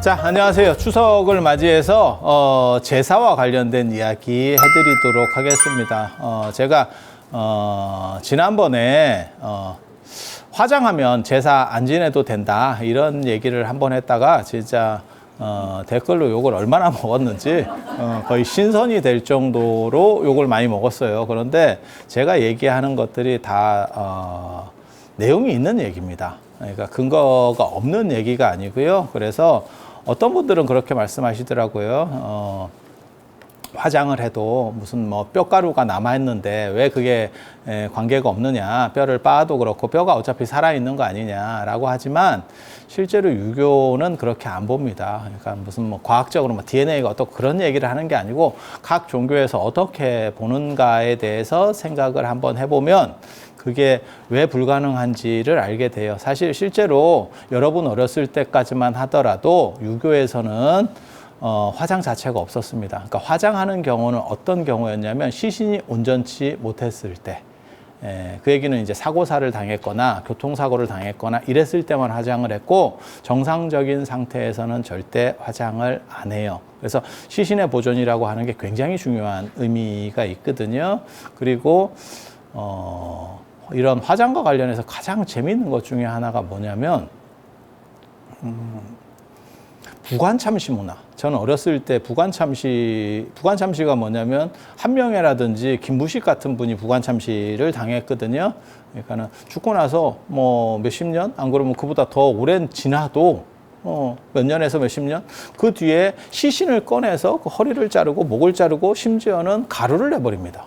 자, 안녕하세요. 추석을 맞이해서 제사와 관련된 이야기 해드리도록 하겠습니다. 제가 지난번에 화장하면 제사 안 지내도 된다 이런 얘기를 한번 했다가 진짜 댓글로 욕을 얼마나 먹었는지 거의 신선이 될 정도로 욕을 많이 먹었어요. 그런데 제가 얘기하는 것들이 다 내용이 있는 얘기입니다. 그러니까 근거가 없는 얘기가 아니고요. 그래서 어떤 분들은 그렇게 말씀하시더라고요. 화장을 해도 무슨 뭐 뼈가루가 남아있는데 왜 그게 관계가 없느냐. 뼈를 빻아도 그렇고 뼈가 어차피 살아있는 거 아니냐라고 하지만 실제로 유교는 그렇게 안 봅니다. 그러니까 무슨 뭐 과학적으로 뭐 DNA가 어떻고 그런 얘기를 하는 게 아니고 각 종교에서 어떻게 보는가에 대해서 생각을 한번 해보면 그게 왜 불가능한지를 알게 돼요. 사실 실제로 여러분 어렸을 때까지만 하더라도 유교에서는 화장 자체가 없었습니다. 그러니까 화장하는 경우는 어떤 경우였냐면 시신이 온전치 못했을 때, 그 얘기는 이제 사고사를 당했거나 교통사고를 당했거나 이랬을 때만 화장을 했고 정상적인 상태에서는 절대 화장을 안 해요. 그래서 시신의 보존이라고 하는 게 굉장히 중요한 의미가 있거든요. 그리고 이런 화장과 관련해서 가장 재미있는 것 중에 하나가 뭐냐면 부관참시 문화. 저는 어렸을 때 부관참시가 뭐냐면 한명회라든지 김부식 같은 분이 부관참시를 당했거든요. 그러니까는 죽고 나서 뭐 몇십 년, 안 그러면 그보다 더 오랜 지나도 몇 년에서 몇십 년 그 뒤에 시신을 꺼내서 그 허리를 자르고 목을 자르고 심지어는 가루를 내버립니다.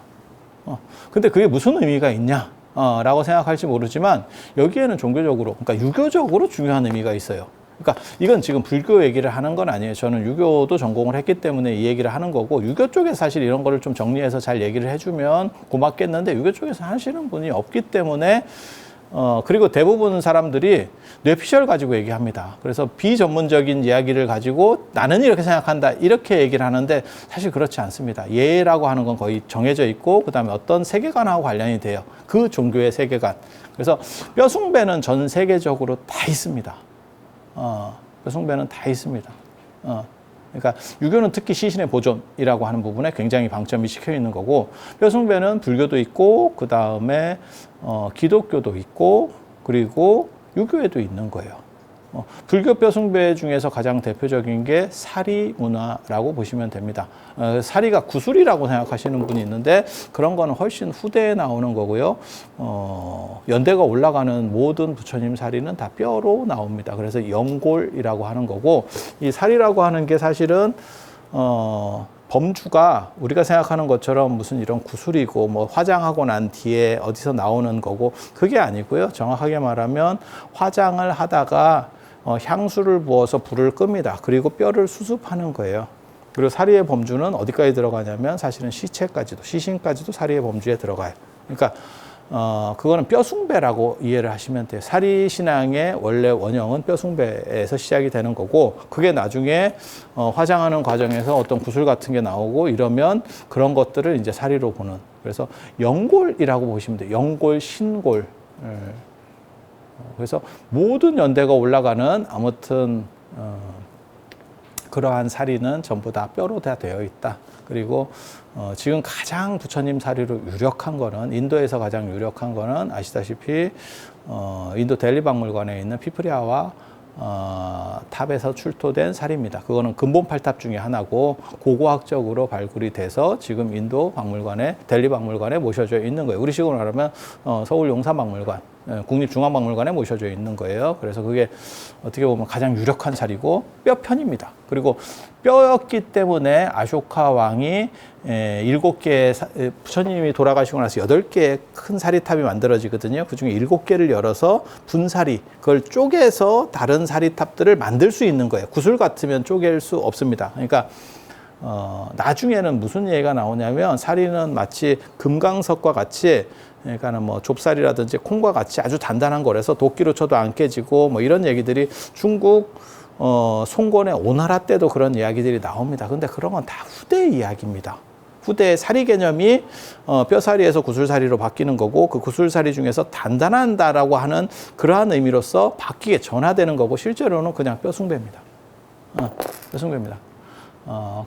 근데 그게 무슨 의미가 있냐? 라고 생각할지 모르지만 여기에는 종교적으로, 그러니까 유교적으로 중요한 의미가 있어요. 그러니까 이건 지금 불교 얘기를 하는 건 아니에요. 저는 유교도 전공을 했기 때문에 이 얘기를 하는 거고 유교 쪽에 사실 이런 거를 좀 정리해서 잘 얘기를 해주면 고맙겠는데 유교 쪽에서 하시는 분이 없기 때문에 그리고 대부분 사람들이 뇌피셜 가지고 얘기합니다. 그래서 비전문적인 이야기를 가지고 나는 이렇게 생각한다 이렇게 얘기를 하는데 사실 그렇지 않습니다. 예라고 하는 건 거의 정해져 있고 그다음에 어떤 세계관하고 관련이 돼요. 그 종교의 세계관. 그래서 뼈숭배는 전 세계적으로 다 있습니다. 뼈숭배는 다 있습니다. 그러니까 유교는 특히 시신의 보존이라고 하는 부분에 굉장히 방점이 찍혀 있는 거고 뼈숭배는 불교도 있고 그 다음에 기독교도 있고 그리고 유교에도 있는 거예요. 불교 뼈숭배 중에서 가장 대표적인 게 사리 문화라고 보시면 됩니다. 사리가 구슬이라고 생각하시는 분이 있는데 그런 거는 훨씬 후대에 나오는 거고요. 연대가 올라가는 모든 부처님 사리는 다 뼈로 나옵니다. 그래서 영골이라고 하는 거고 이 사리라고 하는 게 사실은 범주가 우리가 생각하는 것처럼 무슨 이런 구슬이고 뭐 화장하고 난 뒤에 어디서 나오는 거고 그게 아니고요. 정확하게 말하면 화장을 하다가 향수를 부어서 불을 끕니다. 그리고 뼈를 수습하는 거예요. 그리고 사리의 범주는 어디까지 들어가냐면 사실은 시신까지도 사리의 범주에 들어가요. 그러니까 그거는 뼈숭배라고 이해를 하시면 돼요. 사리 신앙의 원래 원형은 뼈숭배에서 시작이 되는 거고 그게 나중에 화장하는 과정에서 어떤 구슬 같은 게 나오고 이러면 그런 것들을 이제 사리로 보는. 그래서 영골이라고 보시면 돼요. 영골, 신골. 그래서 모든 연대가 올라가는 아무튼 그러한 사리는 전부 다 뼈로 다 되어 있다. 그리고 지금 가장 부처님 사리로 유력한 거는 인도에서 가장 유력한 거는 아시다시피 인도 델리 박물관에 있는 피프리아와 탑에서 출토된 사리입니다. 그거는 근본 8탑 중에 하나고 고고학적으로 발굴이 돼서 지금 인도 박물관에 델리 박물관에 모셔져 있는 거예요. 우리 식으로 말하면 서울 용산박물관, 국립중앙박물관에 모셔져 있는 거예요. 그래서 그게 어떻게 보면 가장 유력한 사리고 뼈편입니다. 그리고 뼈였기 때문에 아쇼카 왕이 7개의 부처님이 돌아가시고 나서 8개의 큰 사리탑이 만들어지거든요. 그중에 7개를 열어서 분사리, 그걸 쪼개서 다른 사리탑들을 만들 수 있는 거예요. 구슬 같으면 쪼갤 수 없습니다. 그러니까 나중에는 무슨 얘기가 나오냐면 사리는 마치 금강석과 같이 그러니까는 뭐 좁쌀이라든지 콩과 같이 아주 단단한 거라서 도끼로 쳐도 안 깨지고 뭐 이런 얘기들이 중국 송곤의 오나라 때도 그런 이야기들이 나옵니다. 근데 그런 건 다 후대 이야기입니다. 후대의 사리 개념이 뼈사리에서 구슬사리로 바뀌는 거고 그 구슬사리 중에서 단단하다라고 하는 그러한 의미로서 바뀌게 전화되는 거고 실제로는 그냥 뼈숭배입니다. 뼈숭배입니다.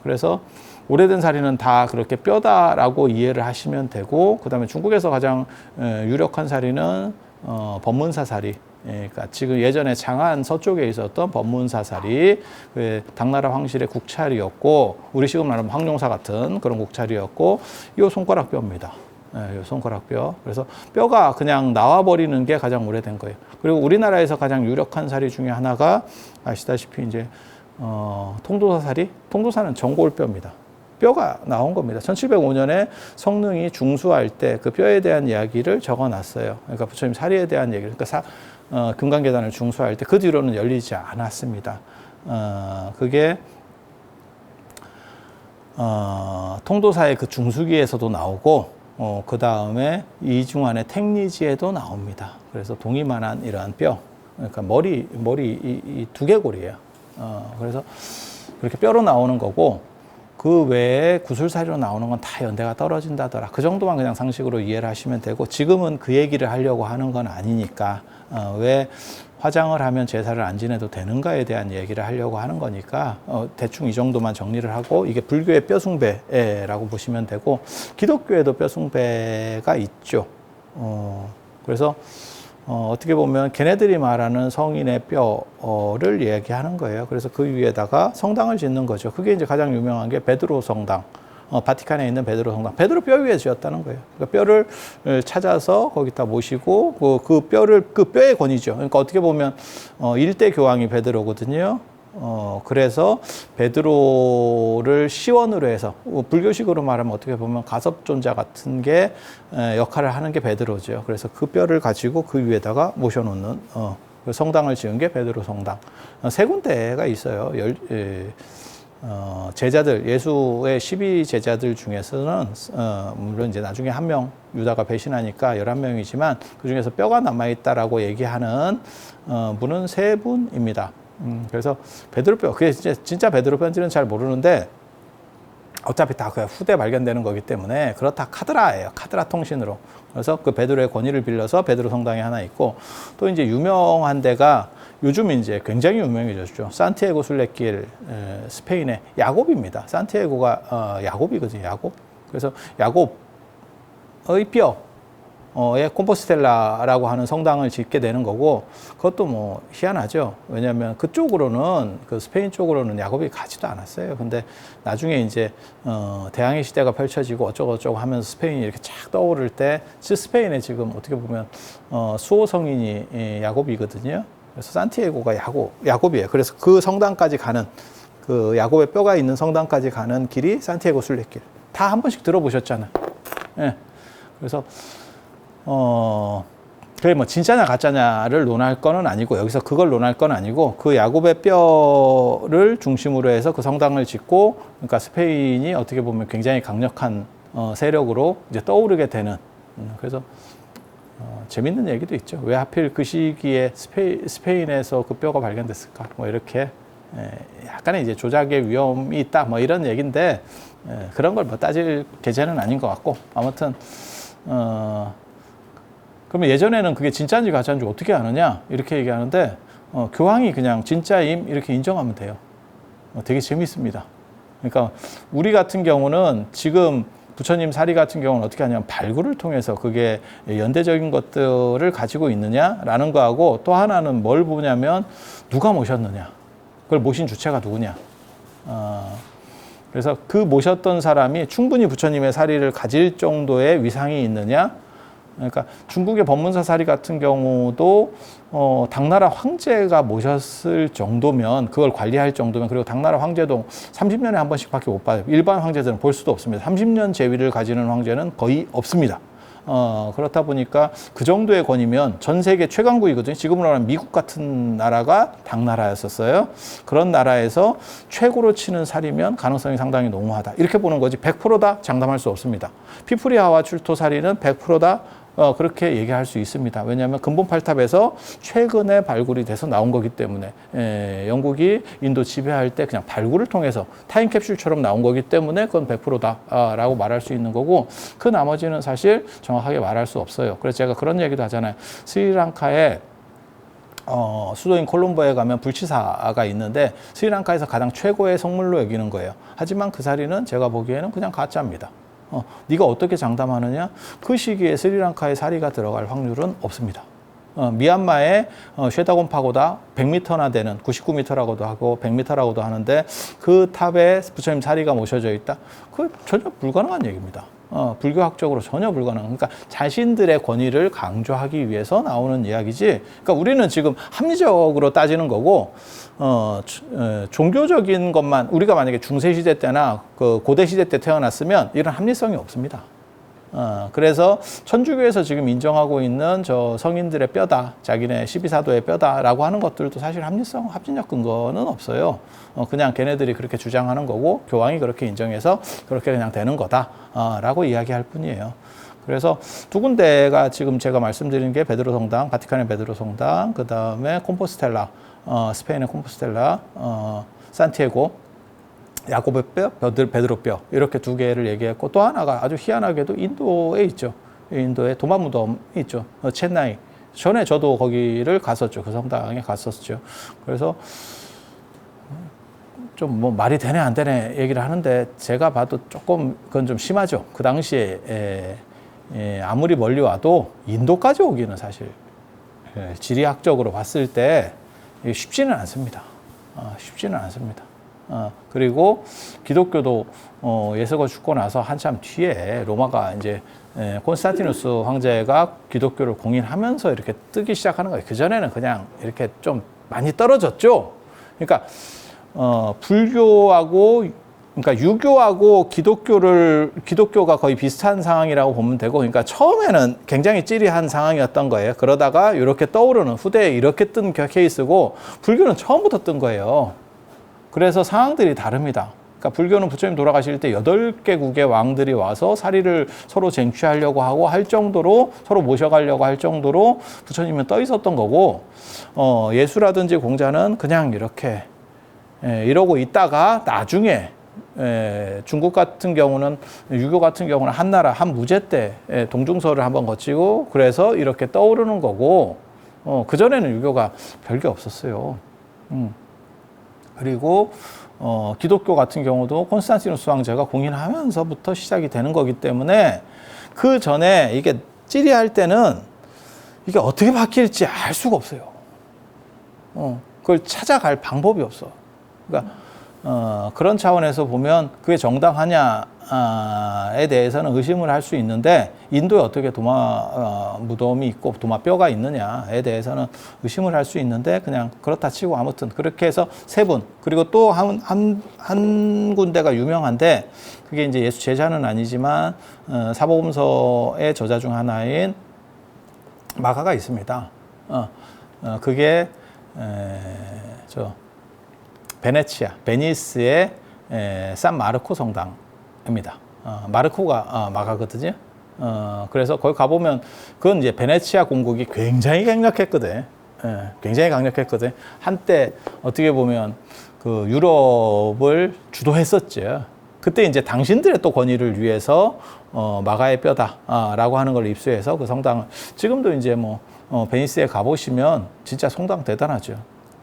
그래서 오래된 사리는 다 그렇게 뼈다라고 이해를 하시면 되고, 그 다음에 중국에서 가장 유력한 사리는 법문사 사리. 그러니까 지금 예전에 장안 서쪽에 있었던 법문사 사리, 당나라 황실의 국찰이었고, 우리 지금 말하면 황룡사 같은 그런 국찰이었고, 이 손가락 뼈입니다. 이 손가락 뼈. 그래서 뼈가 그냥 나와버리는 게 가장 오래된 거예요. 그리고 우리나라에서 가장 유력한 사리 중에 하나가 아시다시피 이제 통도사 사리. 통도사는 전골뼈입니다. 뼈가 나온 겁니다. 1705년에 성능이 중수할 때 그 뼈에 대한 이야기를 적어놨어요. 그러니까 부처님 사리에 대한 얘기를. 그러니까 금강계단을 중수할 때 그 뒤로는 열리지 않았습니다. 그게 통도사의 그 중수기에서도 나오고, 그 다음에 이중환의 택리지에도 나옵니다. 그래서 동이만한 이러한 뼈, 그러니까 머리 이 두개골이에요. 그래서 그렇게 뼈로 나오는 거고, 그 외에 구술사리로 나오는 건 다 연대가 떨어진다더라. 그 정도만 그냥 상식으로 이해를 하시면 되고, 지금은 그 얘기를 하려고 하는 건 아니니까, 왜 화장을 하면 제사를 안 지내도 되는가에 대한 얘기를 하려고 하는 거니까, 대충 이 정도만 정리를 하고, 이게 불교의 뼈숭배라고 보시면 되고, 기독교에도 뼈숭배가 있죠. 그래서 어떻게 보면 걔네들이 말하는 성인의 뼈를 얘기하는 거예요. 그래서 그 위에다가 성당을 짓는 거죠. 그게 이제 가장 유명한 게 베드로 성당. 바티칸에 있는 베드로 성당. 베드로 뼈 위에 지었다는 거예요. 그러니까 뼈를 찾아서 거기다 모시고, 그 뼈의 권위죠. 그러니까 어떻게 보면, 일대 교황이 베드로거든요. 그래서 베드로를 시원으로 해서, 불교식으로 말하면 어떻게 보면 가섭존자 같은 게 역할을 하는 게 베드로죠. 그래서 그 뼈를 가지고 그 위에다가 모셔놓는, 성당을 지은 게 베드로 성당. 세 군데가 있어요. 제자들, 예수의 12제자들 중에서는, 물론 이제 나중에 한 명, 유다가 배신하니까 11명이지만, 그 중에서 뼈가 남아있다라고 얘기하는 분은 세 분입니다. 그래서 베드로뼈, 그게 진짜 베드로뼈인지는 잘 모르는데, 어차피 다 그 후대 발견되는 거기 때문에 그렇다 카드라예요. 카드라 통신으로. 그래서 그 베드로의 권위를 빌려서 베드로 성당이 하나 있고, 또 이제 유명한 데가 요즘 이제 굉장히 유명해졌죠. 산티아고 순례길, 스페인의 야곱입니다. 산티아고가 야곱이거든요. 야곱. 그래서 야곱의 뼈. 의 콤포스텔라라고 하는 성당을 짓게 되는 거고, 그것도 뭐 희한하죠. 왜냐하면 그쪽으로는, 그 스페인 쪽으로는 야곱이 가지도 않았어요. 근데 나중에 이제 대항해 시대가 펼쳐지고 어쩌고저쩌고 하면서 스페인이 이렇게 쫙 떠오를 때, 스페인에 지금 어떻게 보면 수호 성인이 야곱이거든요. 그래서 산티아고가 야곱이에요. 그래서 그 성당까지 가는, 그 야곱의 뼈가 있는 성당까지 가는 길이 산티아고 순례길. 다 한 번씩 들어보셨잖아요. 예. 그래서 그게 뭐 진짜냐 가짜냐를 논할 거는 아니고, 여기서 그걸 논할 건 아니고, 그 야곱의 뼈를 중심으로 해서 그 성당을 짓고, 그러니까 스페인이 어떻게 보면 굉장히 강력한 세력으로 이제 떠오르게 되는, 그래서 재밌는 얘기도 있죠. 왜 하필 그 시기에 스페인에서 그 뼈가 발견됐을까? 뭐 이렇게 약간의 이제 조작의 위험이 있다, 뭐 이런 얘기인데, 그런 걸 뭐 따질 계제는 아닌 것 같고, 아무튼 그러면 예전에는 그게 진짜인지 가짜인지 어떻게 아느냐? 이렇게 얘기하는데, 교황이 그냥 진짜임 이렇게 인정하면 돼요. 되게 재밌습니다. 그러니까 우리 같은 경우는 지금 부처님 사리 같은 경우는 어떻게 하냐면 발굴을 통해서 그게 연대적인 것들을 가지고 있느냐라는 거하고, 또 하나는 뭘 보냐면 누가 모셨느냐. 그걸 모신 주체가 누구냐. 그래서 그 모셨던 사람이 충분히 부처님의 사리를 가질 정도의 위상이 있느냐. 그러니까 중국의 법문사 사리 같은 경우도 당나라 황제가 모셨을 정도면, 그걸 관리할 정도면, 그리고 당나라 황제도 30년에 한 번씩밖에 못 봐요. 일반 황제들은 볼 수도 없습니다. 30년 재위를 가지는 황제는 거의 없습니다. 그렇다 보니까 그 정도의 권위면 전 세계 최강국이거든요. 지금으로 말하면 미국 같은 나라가 당나라였었어요. 그런 나라에서 최고로 치는 사리면 가능성이 상당히 농후하다. 이렇게 보는 거지 100%다 장담할 수 없습니다. 피프리하와 출토 사리는 100%다 그렇게 얘기할 수 있습니다. 왜냐하면 근본 팔탑에서 최근에 발굴이 돼서 나온 거기 때문에, 영국이 인도 지배할 때 그냥 발굴을 통해서 타임캡슐처럼 나온 거기 때문에 그건 100%다라고 말할 수 있는 거고, 그 나머지는 사실 정확하게 말할 수 없어요. 그래서 제가 그런 얘기도 하잖아요. 스리랑카에 수도인 콜롬보에 가면 불치사가 있는데 스리랑카에서 가장 최고의 성물로 여기는 거예요. 하지만 그 사리는 제가 보기에는 그냥 가짜입니다. 네가 어떻게 장담하느냐? 그 시기에 스리랑카에 사리가 들어갈 확률은 없습니다. 미얀마의 쉐다곤 파고다 100m나 되는 99m라고도 하고 100m라고도 하는데 그 탑에 부처님 사리가 모셔져 있다. 그 전혀 불가능한 얘기입니다. 불교학적으로 전혀 불가능. 그러니까 자신들의 권위를 강조하기 위해서 나오는 이야기지. 그러니까 우리는 지금 합리적으로 따지는 거고, 종교적인 것만 우리가 만약에 중세 시대 때나 그 고대 시대 때 태어났으면 이런 합리성이 없습니다. 그래서 천주교에서 지금 인정하고 있는 저 성인들의 뼈다, 자기네 12사도의 뼈다라고 하는 것들도 사실 합리적 근거는 없어요. 그냥 걔네들이 그렇게 주장하는 거고 교황이 그렇게 인정해서 그렇게 그냥 되는 거다라고 이야기할 뿐이에요. 그래서 두 군데가 지금 제가 말씀드린 게 베드로 성당, 바티칸의 베드로 성당, 그 다음에 콤포스텔라, 스페인의 콤포스텔라, 산티아고, 야고보의 뼈, 베드로 뼈 이렇게 두 개를 얘기했고 또 하나가 아주 희한하게도 인도에 있죠. 인도에 도마 무덤이 있죠. 첸나이. 전에 저도 거기를 갔었죠. 그 성당에 갔었죠. 그래서 좀 뭐 말이 되네 안 되네 얘기를 하는데 제가 봐도 조금 그건 좀 심하죠. 그 당시에 아무리 멀리 와도 인도까지 오기는 사실 지리학적으로 봤을 때 쉽지는 않습니다. 쉽지는 않습니다. 그리고 기독교도 예수가 죽고 나서 한참 뒤에 로마가 이제 콘스탄티누스 황제가 기독교를 공인하면서 이렇게 뜨기 시작하는 거예요. 그전에는 그냥 이렇게 좀 많이 떨어졌죠. 그러니까 불교하고 그러니까 유교하고 기독교가 거의 비슷한 상황이라고 보면 되고, 그러니까 처음에는 굉장히 찌리한 상황이었던 거예요. 그러다가 이렇게 떠오르는 후대에 이렇게 뜬 케이스고, 불교는 처음부터 뜬 거예요. 그래서 상황들이 다릅니다. 그러니까 불교는 부처님 돌아가실 때 8개국의 왕들이 와서 사리를 서로 쟁취하려고 하고 할 정도로 서로 모셔가려고 할 정도로 부처님은 떠 있었던 거고, 예수라든지 공자는 그냥 이렇게 이러고 있다가 나중에 중국 같은 경우는 유교 같은 경우는 한나라 한 무제 때 동중서를 한번 거치고 그래서 이렇게 떠오르는 거고, 그전에는 유교가 별게 없었어요. 그리고 기독교 같은 경우도 콘스탄티누스 황제가 공인하면서부터 시작이 되는 거기 때문에 그 전에 이게 찌리할 때는 이게 어떻게 바뀔지 알 수가 없어요. 그걸 찾아갈 방법이 없어. 그러니까 그런 차원에서 보면 그게 정당하냐에 대해서는 의심을 할 수 있는데, 인도에 어떻게 도마 무덤이 있고 도마뼈가 있느냐에 대해서는 의심을 할 수 있는데, 그냥 그렇다 치고 아무튼 그렇게 해서 세 분, 그리고 또 한 군데가 유명한데 그게 이제 예수 제자는 아니지만 사복음서의 저자 중 하나인 마가가 있습니다. 그게 베니스의 산 마르코 성당입니다. 마르코가 마가거든요. 그래서 거기 가보면 그건 이제 베네치아 공국이 굉장히 강력했거든. 굉장히 강력했거든. 한때 어떻게 보면 그 유럽을 주도했었죠. 그때 이제 당신들의 또 권위를 위해서 마가의 뼈다라고 하는 걸 입수해서 그 성당을, 지금도 이제 뭐 베니스에 가보시면 진짜 성당 대단하죠.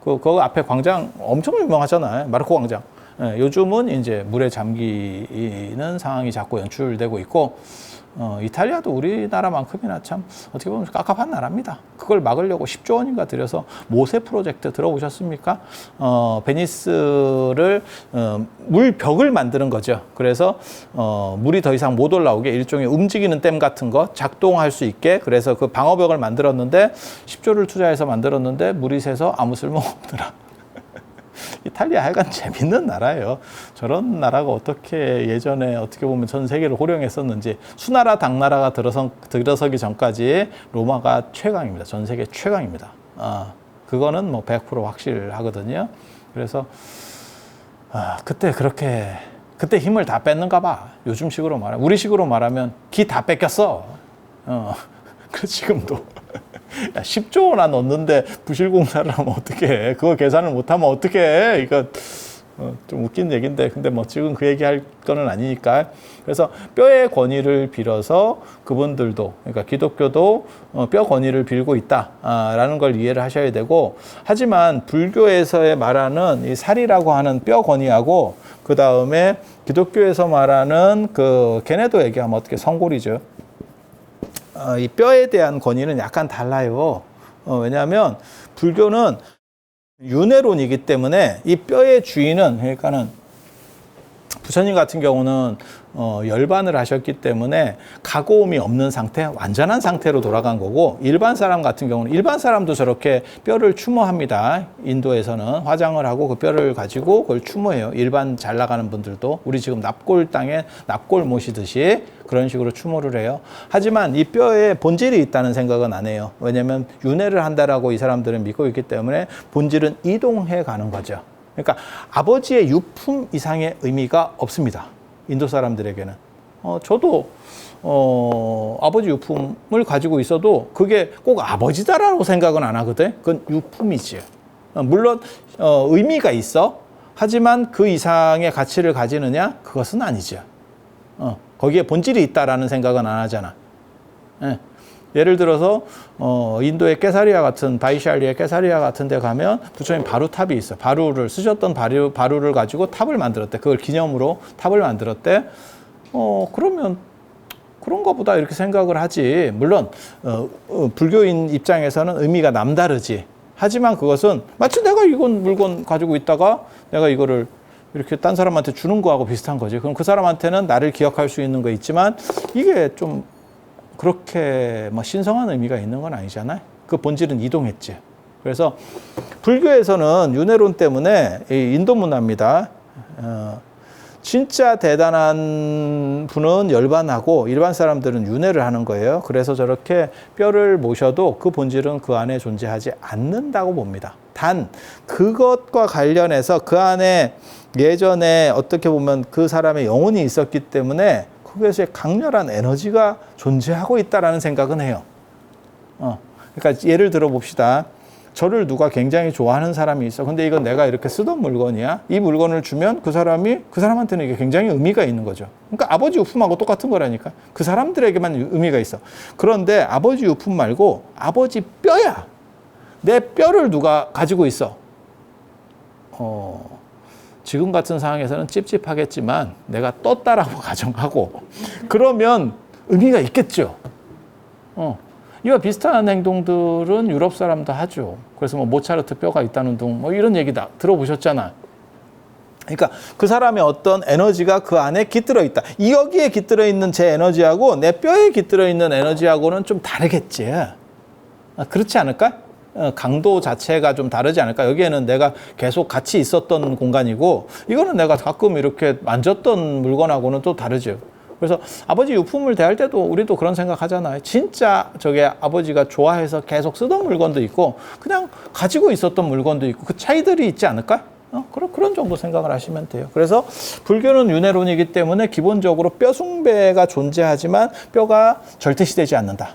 그 앞에 광장 엄청 유명하잖아요. 마르코 광장. 요즘은 이제 물에 잠기는 상황이 자꾸 연출되고 있고, 이탈리아도 우리나라만큼이나 참 어떻게 보면 깝깝한 나라입니다. 그걸 막으려고 10조 원인가 들여서 모세 프로젝트 들어보셨습니까? 베니스를 물벽을 만드는 거죠. 그래서 물이 더 이상 못 올라오게 일종의 움직이는 댐 같은 거 작동할 수 있게, 그래서 그 방어벽을 만들었는데 10조를 투자해서 만들었는데 물이 새서 아무 쓸모 없더라. 이탈리아 하여간 재밌는 나라예요. 저런 나라가 어떻게 예전에 어떻게 보면 전 세계를 호령했었는지. 수나라 당나라가 들어서기 전까지 로마가 최강입니다. 전 세계 최강입니다. 그거는 뭐 100% 확실하거든요. 그래서 그때 힘을 다 뺐는가 봐. 요즘식으로 말하면, 우리식으로 말하면 기 다 뺏겼어. 그 지금도 야, 10조 원나 넣는데 부실공사를 하면 어떡해. 그거 계산을 못하면 어떡해. 이거 좀 웃긴 얘기인데 근데 뭐 지금 그 얘기할 거는 아니니까. 그래서 뼈의 권위를 빌어서 그분들도 그러니까 기독교도 뼈 권위를 빌고 있다라는 걸 이해를 하셔야 되고, 하지만 불교에서의 말하는 이 살이라고 하는 뼈 권위하고 그 다음에 기독교에서 말하는 그 걔네도 얘기하면 어떻게 성골이죠. 이 뼈에 대한 권위는 약간 달라요. 왜냐하면 불교는 윤회론이기 때문에 이 뼈의 주인은, 그러니까는 부처님 같은 경우는 열반을 하셨기 때문에 가고움이 없는 상태, 완전한 상태로 돌아간 거고, 일반 사람 같은 경우는 일반 사람도 저렇게 뼈를 추모합니다. 인도에서는 화장을 하고 그 뼈를 가지고 그걸 추모해요. 일반 잘 나가는 분들도 우리 지금 납골 땅에 납골 모시듯이 그런 식으로 추모를 해요. 하지만 이 뼈에 본질이 있다는 생각은 안 해요. 왜냐하면 윤회를 한다라고 이 사람들은 믿고 있기 때문에 본질은 이동해 가는 거죠. 그러니까 아버지의 유품 이상의 의미가 없습니다. 인도 사람들에게는. 저도 아버지 유품을 가지고 있어도 그게 꼭 아버지다라고 생각은 안 하거든. 그건 유품이지. 물론 의미가 있어. 하지만 그 이상의 가치를 가지느냐? 그것은 아니죠. 거기에 본질이 있다라는 생각은 안 하잖아. 예. 예를 들어서 인도의 깨사리아 같은, 바이샬리의 깨사리아 같은 데 가면 부처님 바루탑이 있어. 바루를 쓰셨던 바루를 가지고 탑을 만들었대. 그걸 기념으로 탑을 만들었대. 그러면 그런가 보다 이렇게 생각을 하지. 물론 불교인 입장에서는 의미가 남다르지. 하지만 그것은 마치 내가 이건 물건 가지고 있다가 내가 이거를 이렇게 딴 사람한테 주는 거하고 비슷한 거지. 그럼 그 사람한테는 나를 기억할 수 있는 거 있지만 이게 좀 그렇게 뭐 신성한 의미가 있는 건 아니잖아요. 그 본질은 이동했지. 그래서 불교에서는 윤회론 때문에 인도 문화입니다. 진짜 대단한 분은 열반하고 일반 사람들은 윤회를 하는 거예요. 그래서 저렇게 뼈를 모셔도 그 본질은 그 안에 존재하지 않는다고 봅니다. 단 그것과 관련해서 그 안에 예전에 어떻게 보면 그 사람의 영혼이 있었기 때문에 거기에서 강렬한 에너지가 존재하고 있다라는 생각은 해요. 그러니까 예를 들어 봅시다. 저를 누가 굉장히 좋아하는 사람이 있어. 근데 이건 내가 이렇게 쓰던 물건이야. 이 물건을 주면 그 사람한테는 이게 굉장히 의미가 있는 거죠. 그러니까 아버지 유품하고 똑같은 거라니까. 그 사람들에게만 의미가 있어. 그런데 아버지 유품 말고 아버지 뼈야. 내 뼈를 누가 가지고 있어. 지금 같은 상황에서는 찝찝하겠지만 내가 떴다라고 가정하고 그러면 의미가 있겠죠. 이와 비슷한 행동들은 유럽 사람도 하죠. 그래서 뭐 모차르트 뼈가 있다는 둥 뭐 이런 얘기 다 들어보셨잖아. 그러니까 그 사람의 어떤 에너지가 그 안에 깃들어 있다. 여기에 깃들어 있는 제 에너지하고 내 뼈에 깃들어 있는 에너지하고는 좀 다르겠지. 그렇지 않을까? 강도 자체가 좀 다르지 않을까? 여기에는 내가 계속 같이 있었던 공간이고 이거는 내가 가끔 이렇게 만졌던 물건하고는 또 다르죠. 그래서 아버지 유품을 대할 때도 우리도 그런 생각 하잖아요. 진짜 저게 아버지가 좋아해서 계속 쓰던 물건도 있고 그냥 가지고 있었던 물건도 있고 그 차이들이 있지 않을까? 그런 정도 생각을 하시면 돼요. 그래서 불교는 윤회론이기 때문에 기본적으로 뼈 숭배가 존재하지만 뼈가 절대시되지 않는다.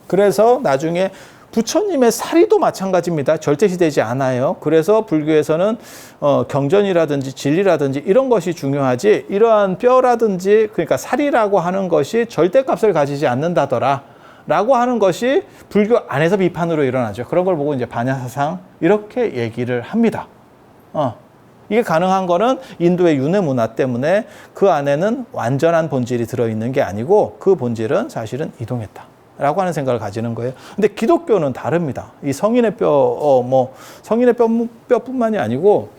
그래서 나중에 부처님의 사리도 마찬가지입니다. 절대시되지 않아요. 그래서 불교에서는 경전이라든지 진리라든지 이런 것이 중요하지 이러한 뼈라든지 그러니까 사리라고 하는 것이 절대값을 가지지 않는다더라 라고 하는 것이 불교 안에서 비판으로 일어나죠. 그런 걸 보고 이제 반야사상 이렇게 얘기를 합니다. 이게 가능한 거는 인도의 윤회 문화 때문에 그 안에는 완전한 본질이 들어있는 게 아니고 그 본질은 사실은 이동했다. 라고 하는 생각을 가지는 거예요. 근데 기독교는 다릅니다. 이 성인의 성인의 뼈뿐만이 아니고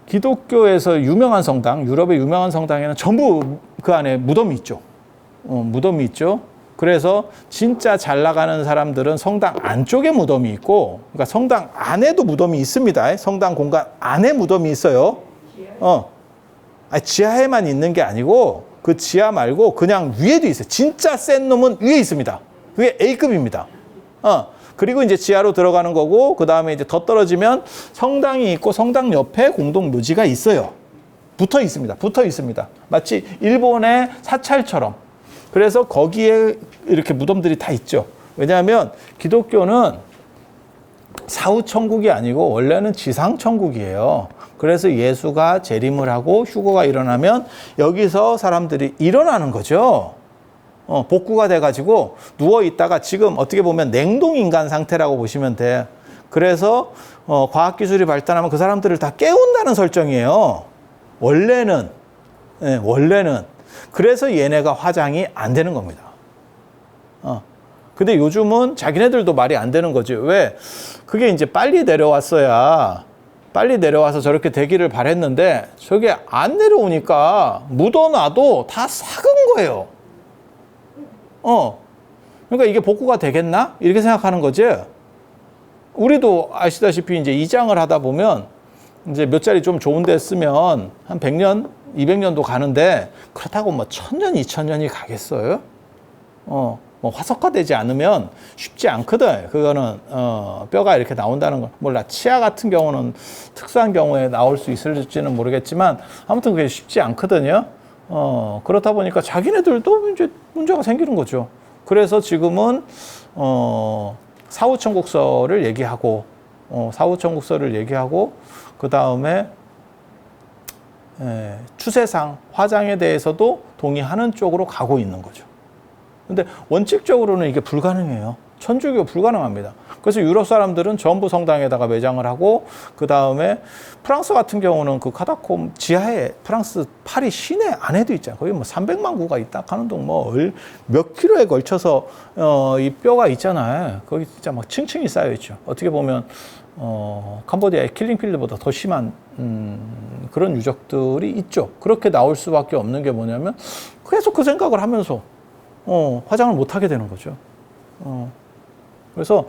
기독교에서 유명한 성당, 유럽의 유명한 성당에는 전부 그 안에 무덤이 있죠. 무덤이 있죠. 그래서 진짜 잘 나가는 사람들은 성당 안쪽에 무덤이 있고, 그러니까 성당 안에도 무덤이 있습니다. 성당 공간 안에 무덤이 있어요. 지하에만 있는 게 아니고 그 지하 말고 그냥 위에도 있어요. 진짜 센 놈은 위에 있습니다. 그게 A급입니다. 그리고 이제 지하로 들어가는 거고, 그 다음에 이제 더 떨어지면 성당이 있고 성당 옆에 공동 묘지가 있어요. 붙어 있습니다. 마치 일본의 사찰처럼. 그래서 거기에 이렇게 무덤들이 다 있죠. 왜냐하면 기독교는 사후천국이 아니고 원래는 지상천국이에요. 그래서 예수가 재림을 하고 휴거가 일어나면 여기서 사람들이 일어나는 거죠. 복구가 돼가지고 누워있다가 지금 어떻게 보면 냉동인간 상태라고 보시면 돼. 그래서 과학기술이 발달하면 그 사람들을 다 깨운다는 설정이에요. 원래는. 네, 원래는. 그래서 얘네가 화장이 안 되는 겁니다. 근데 요즘은 자기네들도 말이 안 되는 거지. 왜? 그게 이제 빨리 내려왔어야, 빨리 내려와서 저렇게 되기를 바랬는데 저게 안 내려오니까 묻어놔도 다 삭은 거예요. 그러니까 이게 복구가 되겠나? 이렇게 생각하는 거지. 우리도 아시다시피 이제 이장을 하다 보면 이제 몇 자리 좀 좋은 데 쓰면 한 100년, 200년도 가는데 그렇다고 뭐 1000년, 2000년이 가겠어요? 뭐 화석화되지 않으면 쉽지 않거든. 그거는 뼈가 이렇게 나온다는 건 몰라. 치아 같은 경우는 특수한 경우에 나올 수 있을지는 모르겠지만 아무튼 그게 쉽지 않거든요. 그렇다 보니까 자기네들도 이제 문제가 생기는 거죠. 그래서 지금은 사후천국설을 얘기하고 사후천국설을 얘기하고 그 다음에 추세상 화장에 대해서도 동의하는 쪽으로 가고 있는 거죠. 근데 원칙적으로는 이게 불가능해요. 천주교 불가능합니다. 그래서 유럽 사람들은 전부 성당에다가 매장을 하고 그 다음에 프랑스 같은 경우는 그 카타콤 지하에 프랑스 파리 시내 안에도 있잖아요. 거기 뭐 300만 구가 있다 하는 동 뭐 몇 킬로에 걸쳐서 이 뼈가 있잖아요. 거기 진짜 막 층층이 쌓여 있죠. 어떻게 보면 캄보디아의 킬링필드보다 더 심한 그런 유적들이 있죠. 그렇게 나올 수밖에 없는 게 뭐냐면 계속 그 생각을 하면서 화장을 못 하게 되는 거죠. 그래서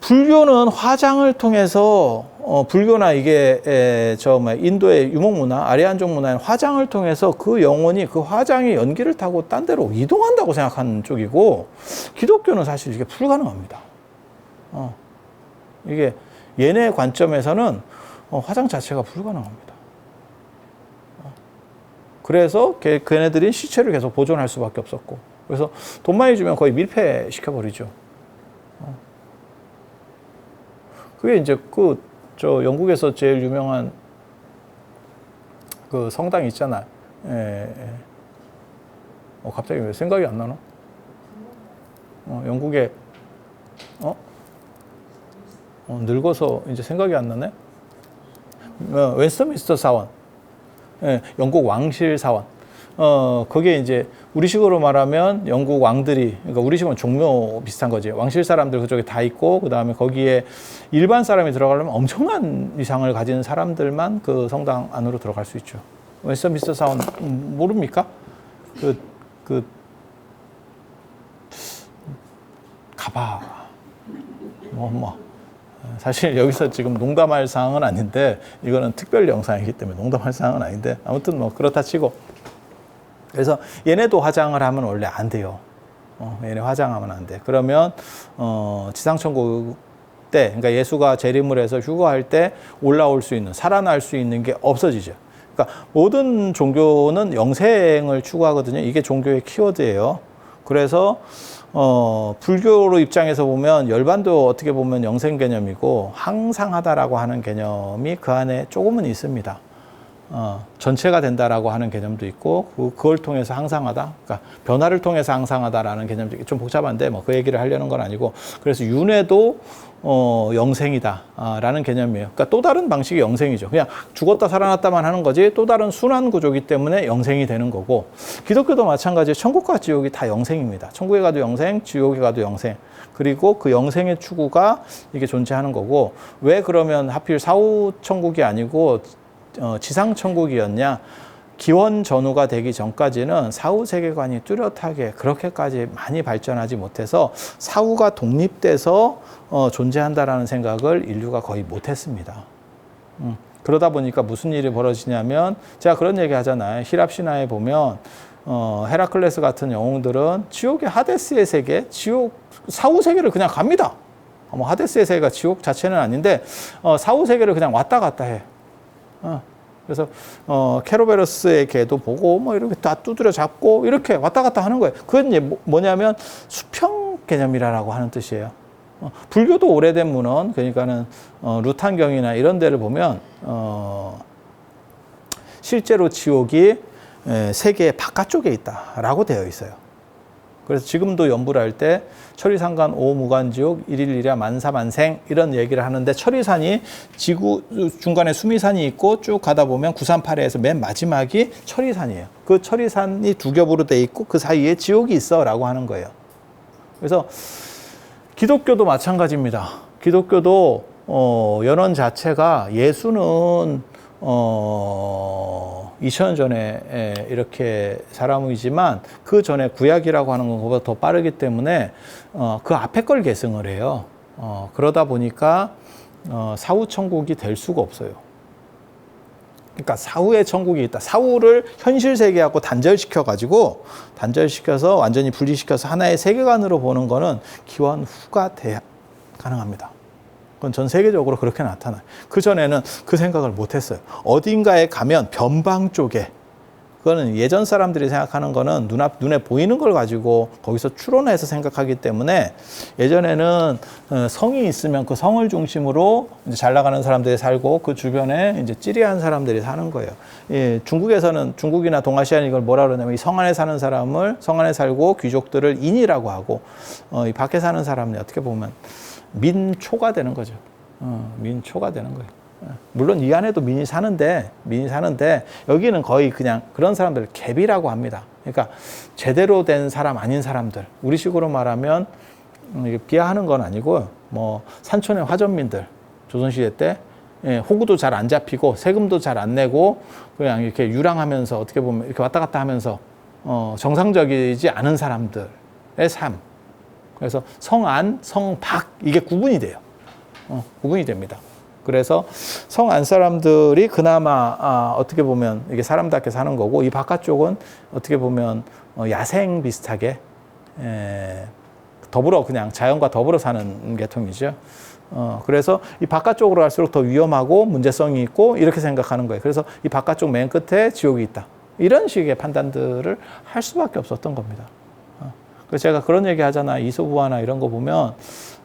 불교는 화장을 통해서 불교나 이게 인도의 유목문화, 아리안족 문화의 화장을 통해서 그 영혼이 그 화장의 연기를 타고 딴 데로 이동한다고 생각하는 쪽이고 기독교는 사실 이게 불가능합니다. 이게 얘네 관점에서는 화장 자체가 불가능합니다. 그래서 걔네들이 시체를 계속 보존할 수밖에 없었고 그래서 돈 많이 주면 거의 밀폐시켜버리죠. 그게 이제 영국에서 제일 유명한 그 성당 있잖아. 갑자기 왜 생각이 안 나나? 영국에, 늙어서 이제 생각이 안 나네? 웨스트민스터 사원. 영국 왕실 사원. 그게 이제 우리식으로 말하면 영국 왕들이, 그러니까 우리식으로 종묘 비슷한 거지. 왕실 사람들 그쪽에 다 있고, 그 다음에 거기에 일반 사람이 들어가려면 엄청난 위상을 가진 사람들만 그 성당 안으로 들어갈 수 있죠. 웨스트민스터 사원 모릅니까? 가봐. 사실 여기서 지금 농담할 사항은 아닌데 이거는 특별 영상이기 때문에 농담할 사항은 아닌데 아무튼 뭐 그렇다 치고 그래서 얘네도 화장을 하면 원래 안 돼요. 얘네 화장하면 안 돼. 그러면 지상천국 때 그러니까 예수가 재림을 해서 휴거할 때 올라올 수 있는 살아날 수 있는 게 없어지죠. 그러니까 모든 종교는 영생을 추구하거든요. 이게 종교의 키워드예요. 그래서 불교로 입장에서 보면 열반도 어떻게 보면 영생 개념이고 항상하다라고 하는 개념이 그 안에 조금은 있습니다. 전체가 된다라고 하는 개념도 있고 그걸 통해서 항상하다, 그러니까 변화를 통해서 항상하다라는 개념도 좀 복잡한데 뭐 그 얘기를 하려는 건 아니고 그래서 윤회도 영생이다라는 개념이에요. 그러니까 또 다른 방식의 영생이죠. 그냥 죽었다 살아났다만 하는 거지 또 다른 순환 구조이기 때문에 영생이 되는 거고 기독교도 마찬가지로 천국과 지옥이 다 영생입니다. 천국에 가도 영생, 지옥에 가도 영생. 그리고 그 영생의 추구가 이게 존재하는 거고 왜 그러면 하필 사후 천국이 아니고 지상천국이었냐? 기원 전후가 되기 전까지는 사후 세계관이 뚜렷하게 그렇게까지 많이 발전하지 못해서 사후가 독립돼서 존재한다라는 생각을 인류가 거의 못했습니다. 그러다 보니까 무슨 일이 벌어지냐면 제가 그런 얘기 하잖아요. 히랍 신화에 보면 헤라클레스 같은 영웅들은 지옥의 하데스의 세계, 지옥 사후 세계를 그냥 갑니다. 뭐 하데스의 세계가 지옥 자체는 아닌데 사후 세계를 그냥 왔다 갔다 해. 그래서 케로베로스의 개도 보고 뭐 이렇게 다 두드려 잡고 이렇게 왔다 갔다 하는 거예요. 그건 이제 뭐냐면 수평 개념이라고 하는 뜻이에요. 불교도 오래된 문헌, 그러니까는 루탄경이나 이런 데를 보면 실제로 지옥이 세계의 바깥쪽에 있다라고 되어 있어요. 그래서 지금도 연부를 할 때 천리산간 오무간지옥 일일이랴 만사만생 이런 얘기를 하는데, 천리산이 지구 중간에 수미산이 있고 쭉 가다 보면 938회에서 맨 마지막이 천리산이에요. 그 천리산이 두 겹으로 돼 있고 그 사이에 지옥이 있어라고 하는 거예요. 그래서 기독교도 마찬가지입니다. 기독교도 연원 자체가 예수는 2000년 전에 이렇게 사람이지만 그 전에 구약이라고 하는 것보다 더 빠르기 때문에 그 앞에 걸 계승을 해요. 그러다 보니까 사후 천국이 될 수가 없어요. 그러니까 사후의 천국이 있다. 사후를 현실 세계하고 단절시켜서 완전히 분리시켜서 하나의 세계관으로 보는 거는 기원 후가 돼야 가능합니다. 그건 전 세계적으로 그렇게 나타나요. 그전에는 그 생각을 못 했어요. 어딘가에 가면 변방 쪽에, 그거는 예전 사람들이 생각하는 거는 눈에 보이는 걸 가지고 거기서 추론해서 생각하기 때문에, 예전에는 성이 있으면 그 성을 중심으로 이제 잘 나가는 사람들이 살고 그 주변에 이제 찌리한 사람들이 사는 거예요. 예, 중국이나 동아시아는 이걸 뭐라 그러냐면, 이 성 안에 사는 사람을, 성 안에 살고 귀족들을 인이라고 하고, 이 밖에 사는 사람은 어떻게 보면 민초가 되는 거죠. 민초가 되는 거예요. 물론 이 안에도 민이 사는데 여기는 거의 그냥 그런 사람들 갭이라고 합니다. 그러니까 제대로 된 사람 아닌 사람들, 우리식으로 말하면 비하하는 건 아니고, 뭐 산촌의 화전민들, 조선시대 때 호구도 잘 안 잡히고 세금도 잘 안 내고 그냥 이렇게 유랑하면서 어떻게 보면 이렇게 왔다 갔다 하면서 정상적이지 않은 사람들의 삶. 그래서 성안, 성밖 이게 구분이 돼요. 구분이 됩니다. 그래서 성 안 사람들이 그나마 어떻게 보면 이게 사람답게 사는 거고, 이 바깥쪽은 어떻게 보면 야생 비슷하게 더불어 그냥 자연과 더불어 사는 계통이죠. 그래서 이 바깥쪽으로 갈수록 더 위험하고 문제성이 있고 이렇게 생각하는 거예요. 그래서 이 바깥쪽 맨 끝에 지옥이 있다. 이런 식의 판단들을 할 수밖에 없었던 겁니다. 그래서 제가 그런 얘기 하잖아. 이소부화나 이런 거 보면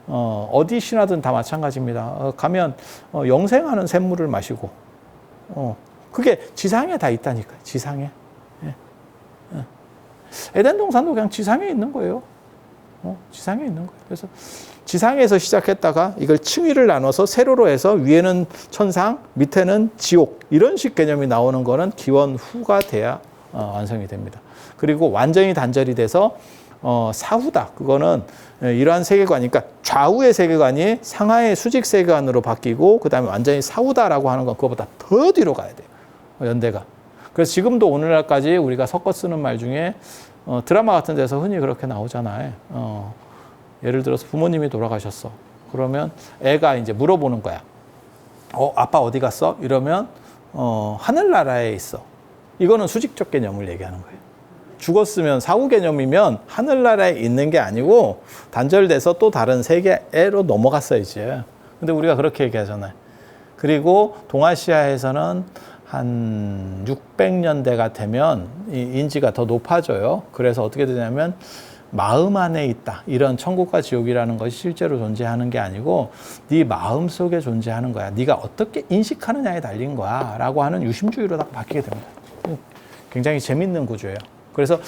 어디 신화든 다 마찬가지입니다. 가면 영생하는 샘물을 마시고, 그게 지상에 다 있다니까요. 지상에. 예. 에덴 동산도 그냥 지상에 있는 거예요. 지상에 있는 거예요. 그래서 지상에서 시작했다가 이걸 층위를 나눠서 세로로 해서 위에는 천상, 밑에는 지옥, 이런 식 개념이 나오는 거는 기원 후가 돼야 완성이 됩니다. 그리고 완전히 단절이 돼서 사후다. 그거는 이러한 세계관이, 그러니까 좌우의 세계관이 상하의 수직 세계관으로 바뀌고, 그 다음에 완전히 사후다라고 하는 건 그거보다 더 뒤로 가야 돼요. 연대가. 그래서 지금도 오늘날까지 우리가 섞어 쓰는 말 중에 드라마 같은 데서 흔히 그렇게 나오잖아요. 예를 들어서 부모님이 돌아가셨어. 그러면 애가 이제 물어보는 거야. 아빠 어디 갔어? 이러면 하늘나라에 있어. 이거는 수직적 개념을 얘기하는 거예요. 죽었으면 사후 개념이면 하늘나라에 있는 게 아니고 단절돼서 또 다른 세계로 넘어갔어야지. 근데 우리가 그렇게 얘기하잖아요. 그리고 동아시아에서는 한 600년대가 되면 이 인지가 더 높아져요. 그래서 어떻게 되냐면 마음 안에 있다. 이런 천국과 지옥이라는 것이 실제로 존재하는 게 아니고 네 마음 속에 존재하는 거야. 네가 어떻게 인식하느냐에 달린 거야. 라고 하는 유심주의로 딱 바뀌게 됩니다. 굉장히 재밌는 구조예요. 그래서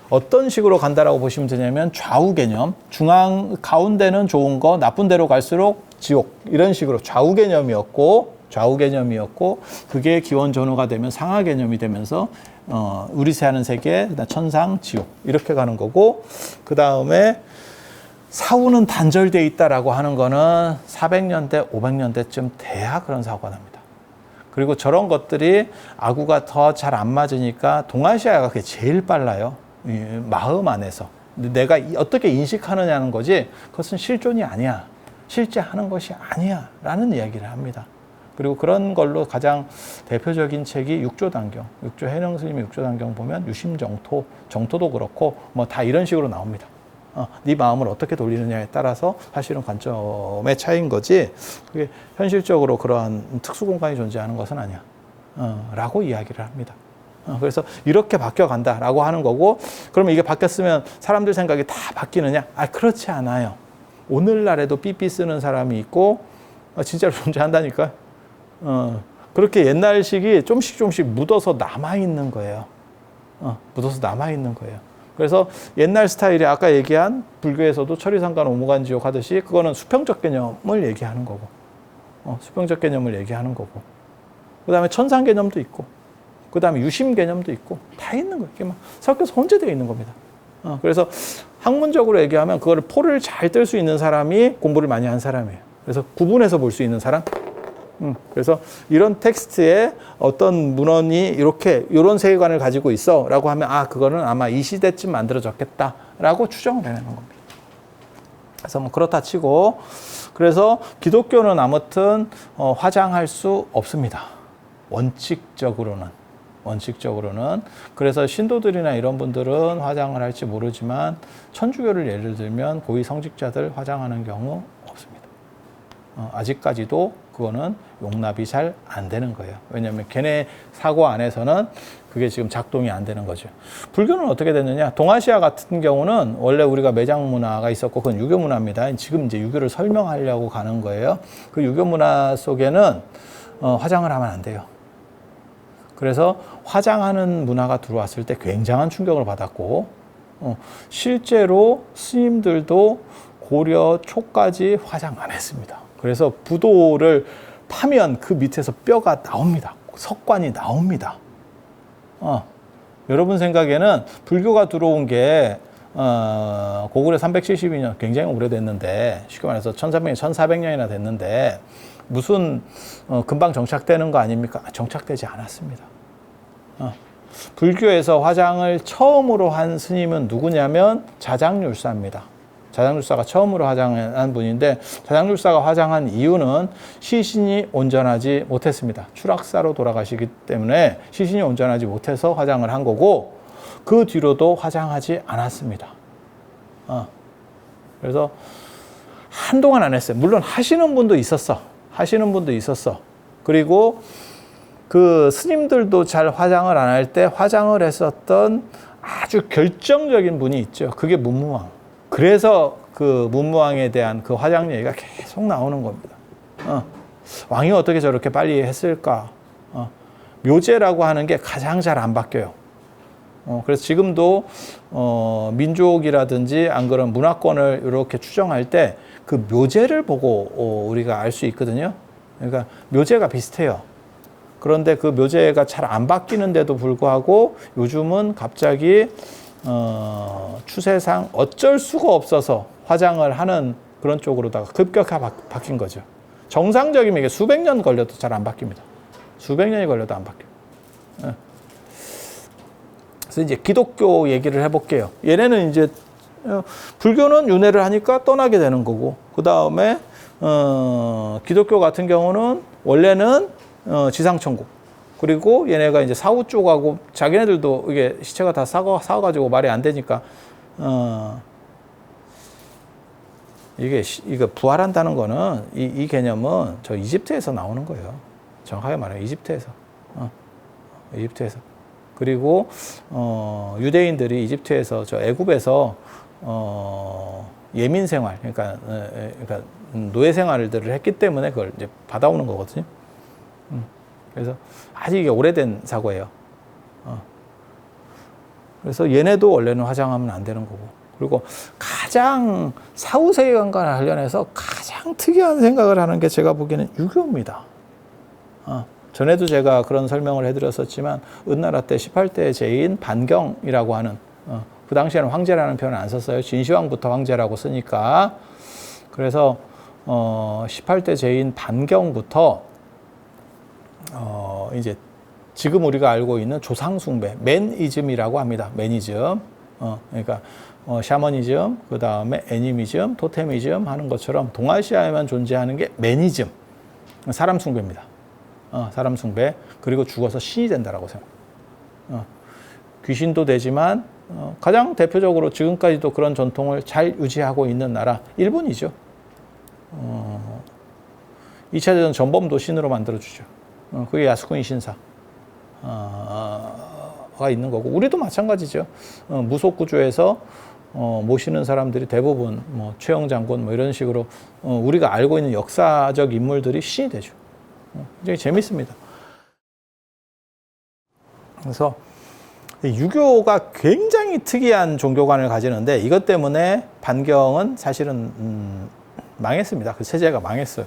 어떤 식으로 간다라고 보시면 되냐면 좌우 개념, 중앙 가운데는 좋은 거, 나쁜 데로 갈수록 지옥, 이런 식으로 좌우 개념이었고 그게 기원 전후가 되면 상하 개념이 되면서 우리 사는 세계, 천상, 지옥 이렇게 가는 거고, 그 다음에 사후는 단절되어 있다라고 하는 거는 400년대, 500년대쯤 돼야 그런 사고가 납니다. 그리고 저런 것들이 아구가 더 잘 안 맞으니까 동아시아가 그게 제일 빨라요. 마음 안에서. 내가 어떻게 인식하느냐는 거지, 그것은 실존이 아니야. 실제 하는 것이 아니야. 라는 이야기를 합니다. 그리고 그런 걸로 가장 대표적인 책이 육조단경. 육조해능 스님의 육조단경 보면 유심정토, 정토도 그렇고 뭐 다 이런 식으로 나옵니다. 네 마음을 어떻게 돌리느냐에 따라서 사실은 관점의 차이인 거지, 그게 현실적으로 그러한 특수공간이 존재하는 것은 아니야. 라고 이야기를 합니다. 그래서 이렇게 바뀌어간다라고 하는 거고, 그러면 이게 바뀌었으면 사람들 생각이 다 바뀌느냐? 그렇지 않아요. 오늘날에도 삐삐 쓰는 사람이 있고, 진짜로 존재한다니까. 그렇게 옛날식이 조금씩 묻어서 남아있는 거예요. 묻어서 남아있는 거예요. 그래서 옛날 스타일이 아까 얘기한 불교에서도 천리상관 오무간지옥 하듯이 그거는 수평적 개념을 얘기하는 거고, 수평적 개념을 얘기하는 거고, 그 다음에 천상 개념도 있고, 그 다음에 유심 개념도 있고, 다 있는 거예요. 이게 막 섞여서 혼재되어 있는 겁니다. 그래서 학문적으로 얘기하면 그거를 포를 잘 뜰 수 있는 사람이 공부를 많이 한 사람이에요. 그래서 구분해서 볼 수 있는 사람. 그래서 이런 텍스트에 어떤 문헌이 이런 세계관을 가지고 있어 라고 하면, 그거는 아마 이 시대쯤 만들어졌겠다 라고 추정을 해내는 겁니다. 그래서 뭐 그렇다 치고, 그래서 기독교는 아무튼 화장할 수 없습니다. 원칙적으로는. 그래서 신도들이나 이런 분들은 화장을 할지 모르지만, 천주교를 예를 들면 고위 성직자들 화장하는 경우 없습니다. 아직까지도 그거는 용납이 잘 안 되는 거예요. 왜냐하면 걔네 사고 안에서는 그게 지금 작동이 안 되는 거죠. 불교는 어떻게 됐느냐? 동아시아 같은 경우는 원래 우리가 매장 문화가 있었고, 그건 유교 문화입니다. 지금 이제 유교를 설명하려고 가는 거예요. 그 유교 문화 속에는 화장을 하면 안 돼요. 그래서 화장하는 문화가 들어왔을 때 굉장한 충격을 받았고, 실제로 스님들도 고려 초까지 화장 안 했습니다. 그래서 부도를 파면 그 밑에서 뼈가 나옵니다. 석관이 나옵니다. 여러분 생각에는 불교가 들어온 게 고구려 372년 굉장히 오래됐는데, 쉽게 말해서 1300년, 1400년이나 됐는데 무슨 금방 정착되는 거 아닙니까? 정착되지 않았습니다. 불교에서 화장을 처음으로 한 스님은 누구냐면 자장률사입니다. 자장률사가 처음으로 화장한 분인데, 자장률사가 화장한 이유는 시신이 온전하지 못했습니다. 추락사로 돌아가시기 때문에 시신이 온전하지 못해서 화장을 한 거고, 그 뒤로도 화장하지 않았습니다. 그래서 한동안 안 했어요. 물론 하시는 분도 있었어. 그리고 그 스님들도 잘 화장을 안 할 때 화장을 했었던 아주 결정적인 분이 있죠. 그게 문무왕. 그래서 그 문무왕에 대한 그 화장 얘기가 계속 나오는 겁니다. 왕이 어떻게 저렇게 빨리 했을까? 묘제라고 하는 게 가장 잘 안 바뀌어요. 그래서 지금도 민족이라든지 안 그런 문화권을 이렇게 추정할 때 그 묘제를 보고 우리가 알 수 있거든요. 그러니까 묘제가 비슷해요. 그런데 그 묘제가 잘 안 바뀌는데도 불구하고 요즘은 갑자기 추세상 어쩔 수가 없어서 화장을 하는 그런 쪽으로다가 급격하게 바뀐 거죠. 정상적이면 이게 수백 년 걸려도 잘 안 바뀝니다. 수백 년이 걸려도 안 바뀌어요. 그래서 이제 기독교 얘기를 해볼게요. 얘네는 이제 불교는 윤회를 하니까 떠나게 되는 거고, 그 다음에 기독교 같은 경우는 원래는 지상천국, 그리고 얘네가 이제 사후 쪽하고 자기네들도 이게 시체가 다 싸워가지고 말이 안 되니까 이게 부활한다는 거는 이 개념은 저 이집트에서 나오는 거예요. 정확하게 말하면 이집트에서. 그리고 유대인들이 이집트에서 저 애굽에서 예민 생활, 그러니까 노예 생활들을 했기 때문에 그걸 이제 받아오는 거거든요. 그래서 아직 이게 오래된 사고예요. 그래서 얘네도 원래는 화장하면 안 되는 거고, 그리고 가장 사후 세계관과 관련해서 가장 특이한 생각을 하는 게 제가 보기에는 유교입니다. 전에도 제가 그런 설명을 해드렸었지만, 은나라 때 18대 제인 반경이라고 하는, 그 당시에는 황제라는 표현을 안 썼어요. 진시황부터 황제라고 쓰니까. 그래서 18대 제인 반경부터 이제 지금 우리가 알고 있는 조상숭배, 매니즘이라고 합니다. 매니즘. 그러니까 샤머니즘, 그 다음에 애니미즘, 토테미즘 하는 것처럼 동아시아에만 존재하는 게 매니즘, 사람 숭배입니다. 사람 숭배. 그리고 죽어서 신이 된다라고 생각. 귀신도 되지만 가장 대표적으로 지금까지도 그런 전통을 잘 유지하고 있는 나라 일본이죠. 2차 대전 전범도 신으로 만들어주죠. 그게 야스쿠니 신사가 있는 거고, 우리도 마찬가지죠. 무속구조에서 모시는 사람들이 대부분 뭐 최영 장군 뭐 이런 식으로 우리가 알고 있는 역사적 인물들이 신이 되죠. 굉장히 재밌습니다. 그래서 유교가 굉장히 특이한 종교관을 가지는데 이것 때문에 반경은 사실은 망했습니다. 그 체제가 망했어요.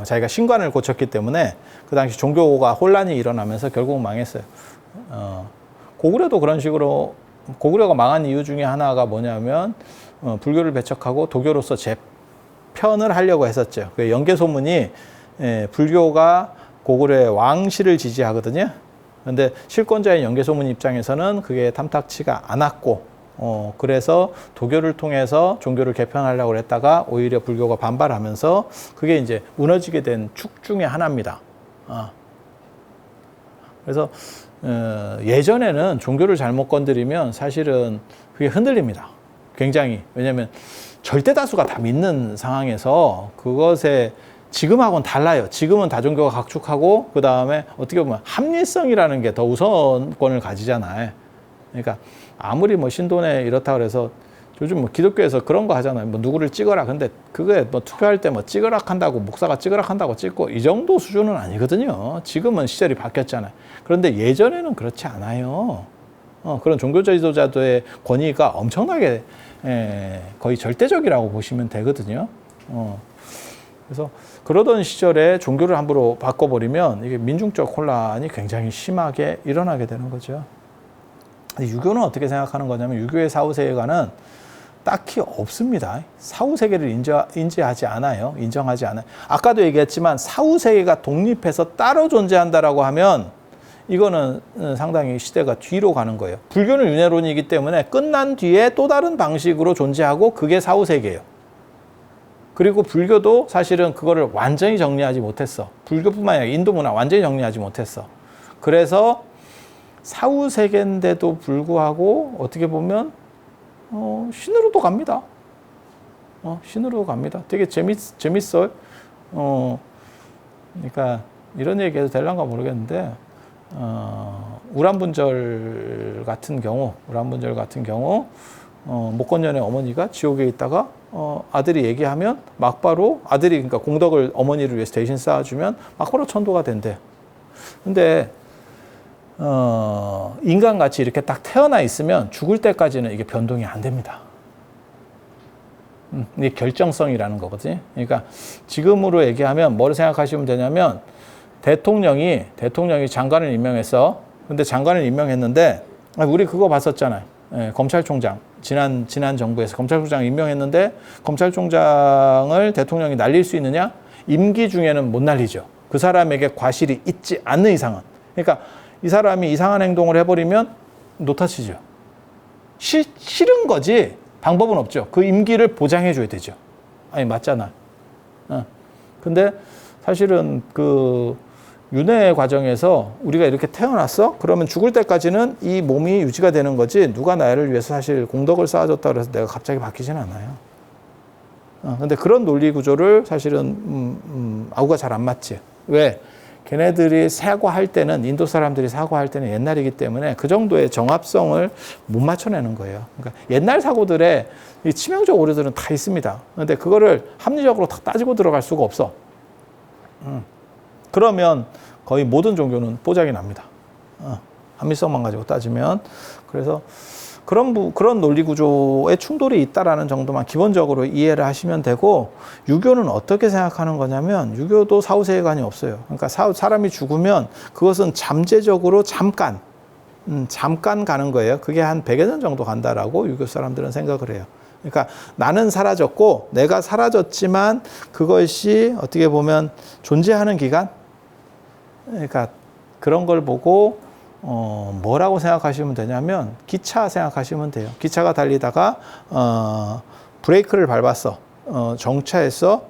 자기가 신관을 고쳤기 때문에 그 당시 종교가 혼란이 일어나면서 결국 망했어요. 고구려도 그런 식으로 고구려가 망한 이유 중에 하나가 뭐냐면 불교를 배척하고 도교로서 재편을 하려고 했었죠. 그 연개소문이 불교가 고구려의 왕실을 지지하거든요. 그런데 실권자인 연개소문 입장에서는 그게 탐탁치가 않았고 그래서 도교를 통해서 종교를 개편하려고 했다가 오히려 불교가 반발하면서 그게 이제 무너지게 된 축 중에 하나입니다. 그래서 예전에는 종교를 잘못 건드리면 사실은 그게 흔들립니다. 굉장히. 왜냐하면 절대 다수가 다 믿는 상황에서 그것에 지금하고는 달라요. 지금은 다종교가 각축하고 그 다음에 어떻게 보면 합리성이라는 게 더 우선권을 가지잖아요. 그러니까 아무리 뭐 신도네 이렇다 그래서 요즘 뭐 기독교에서 그런 거 하잖아요. 뭐 누구를 찍어라. 근데 그게 뭐 투표할 때 뭐 찍으라 한다고 목사가 찍으라 한다고 찍고 이 정도 수준은 아니거든요. 지금은 시절이 바뀌었잖아요. 그런데 예전에는 그렇지 않아요. 그런 종교 지도자들의 권위가 엄청나게 거의 절대적이라고 보시면 되거든요. 그래서 그러던 시절에 종교를 함부로 바꿔버리면 이게 민중적 혼란이 굉장히 심하게 일어나게 되는 거죠. 유교는 어떻게 생각하는 거냐면 유교의 사후세계관은 딱히 없습니다. 사후세계를 인지하지 않아요. 인정하지 않아요. 아까도 얘기했지만 사후세계가 독립해서 따로 존재한다라고 하면 이거는 상당히 시대가 뒤로 가는 거예요. 불교는 윤회론이기 때문에 끝난 뒤에 또 다른 방식으로 존재하고 그게 사후세계예요. 그리고 불교도 사실은 그거를 완전히 정리하지 못했어. 불교뿐만 아니라 인도 문화 완전히 정리하지 못했어. 그래서 사후세계인데도 불구하고 어떻게 보면 신으로도 갑니다. 신으로 갑니다. 되게 재밌어요. 그러니까 이런 얘기해도 될란가 모르겠는데 우람분절 같은 경우 목건년의 어머니가 지옥에 있다가 아들이 얘기하면 막바로 아들이 그러니까 공덕을 어머니를 위해서 대신 쌓아주면 막바로 천도가 된대. 근데 인간같이 이렇게 딱 태어나 있으면 죽을 때까지는 이게 변동이 안 됩니다. 이게 결정성이라는 거거든요. 그러니까 지금으로 얘기하면 뭐를 생각하시면 되냐면 대통령이 장관을 임명했어. 근데 장관을 임명했는데 우리 그거 봤었잖아요. 검찰총장 지난 정부에서 검찰총장 임명했는데 검찰총장을 대통령이 날릴 수 있느냐? 임기 중에는 못 날리죠. 그 사람에게 과실이 있지 않는 이상은. 그러니까 이 사람이 이상한 행동을 해버리면 노타치죠. 싫은 거지 방법은 없죠. 그 임기를 보장해줘야 되죠. 아니 맞잖아. 근데 사실은 그 윤회 과정에서 우리가 이렇게 태어났어? 그러면 죽을 때까지는 이 몸이 유지가 되는 거지 누가 나를 위해서 사실 공덕을 쌓아줬다 그래서 내가 갑자기 바뀌지는 않아요. 근데 그런 논리 구조를 사실은 아우가 잘 안 맞지. 왜? 걔네들이 사고할 때는 인도 사람들이 사고할 때는 옛날이기 때문에 그 정도의 정합성을 못 맞춰내는 거예요. 그러니까 옛날 사고들의 이 치명적 오류들은 다 있습니다. 그런데 그거를 합리적으로 다 따지고 들어갈 수가 없어. 그러면 거의 모든 종교는 뽀짝이 납니다. 합리성만 가지고 따지면. 그래서 그런 논리 구조의 충돌이 있다라는 정도만 기본적으로 이해를 하시면 되고, 유교는 어떻게 생각하는 거냐면 유교도 사후세계관이 없어요. 그러니까 사람이 죽으면 그것은 잠재적으로 잠깐 가는 거예요. 그게 한 100여 년 정도 간다라고 유교 사람들은 생각을 해요. 그러니까 나는 사라졌고 내가 사라졌지만 그것이 어떻게 보면 존재하는 기간? 그러니까 그런 걸 보고 뭐라고 생각하시면 되냐면 기차 생각하시면 돼요. 기차가 달리다가 브레이크를 밟았어. 정차했어.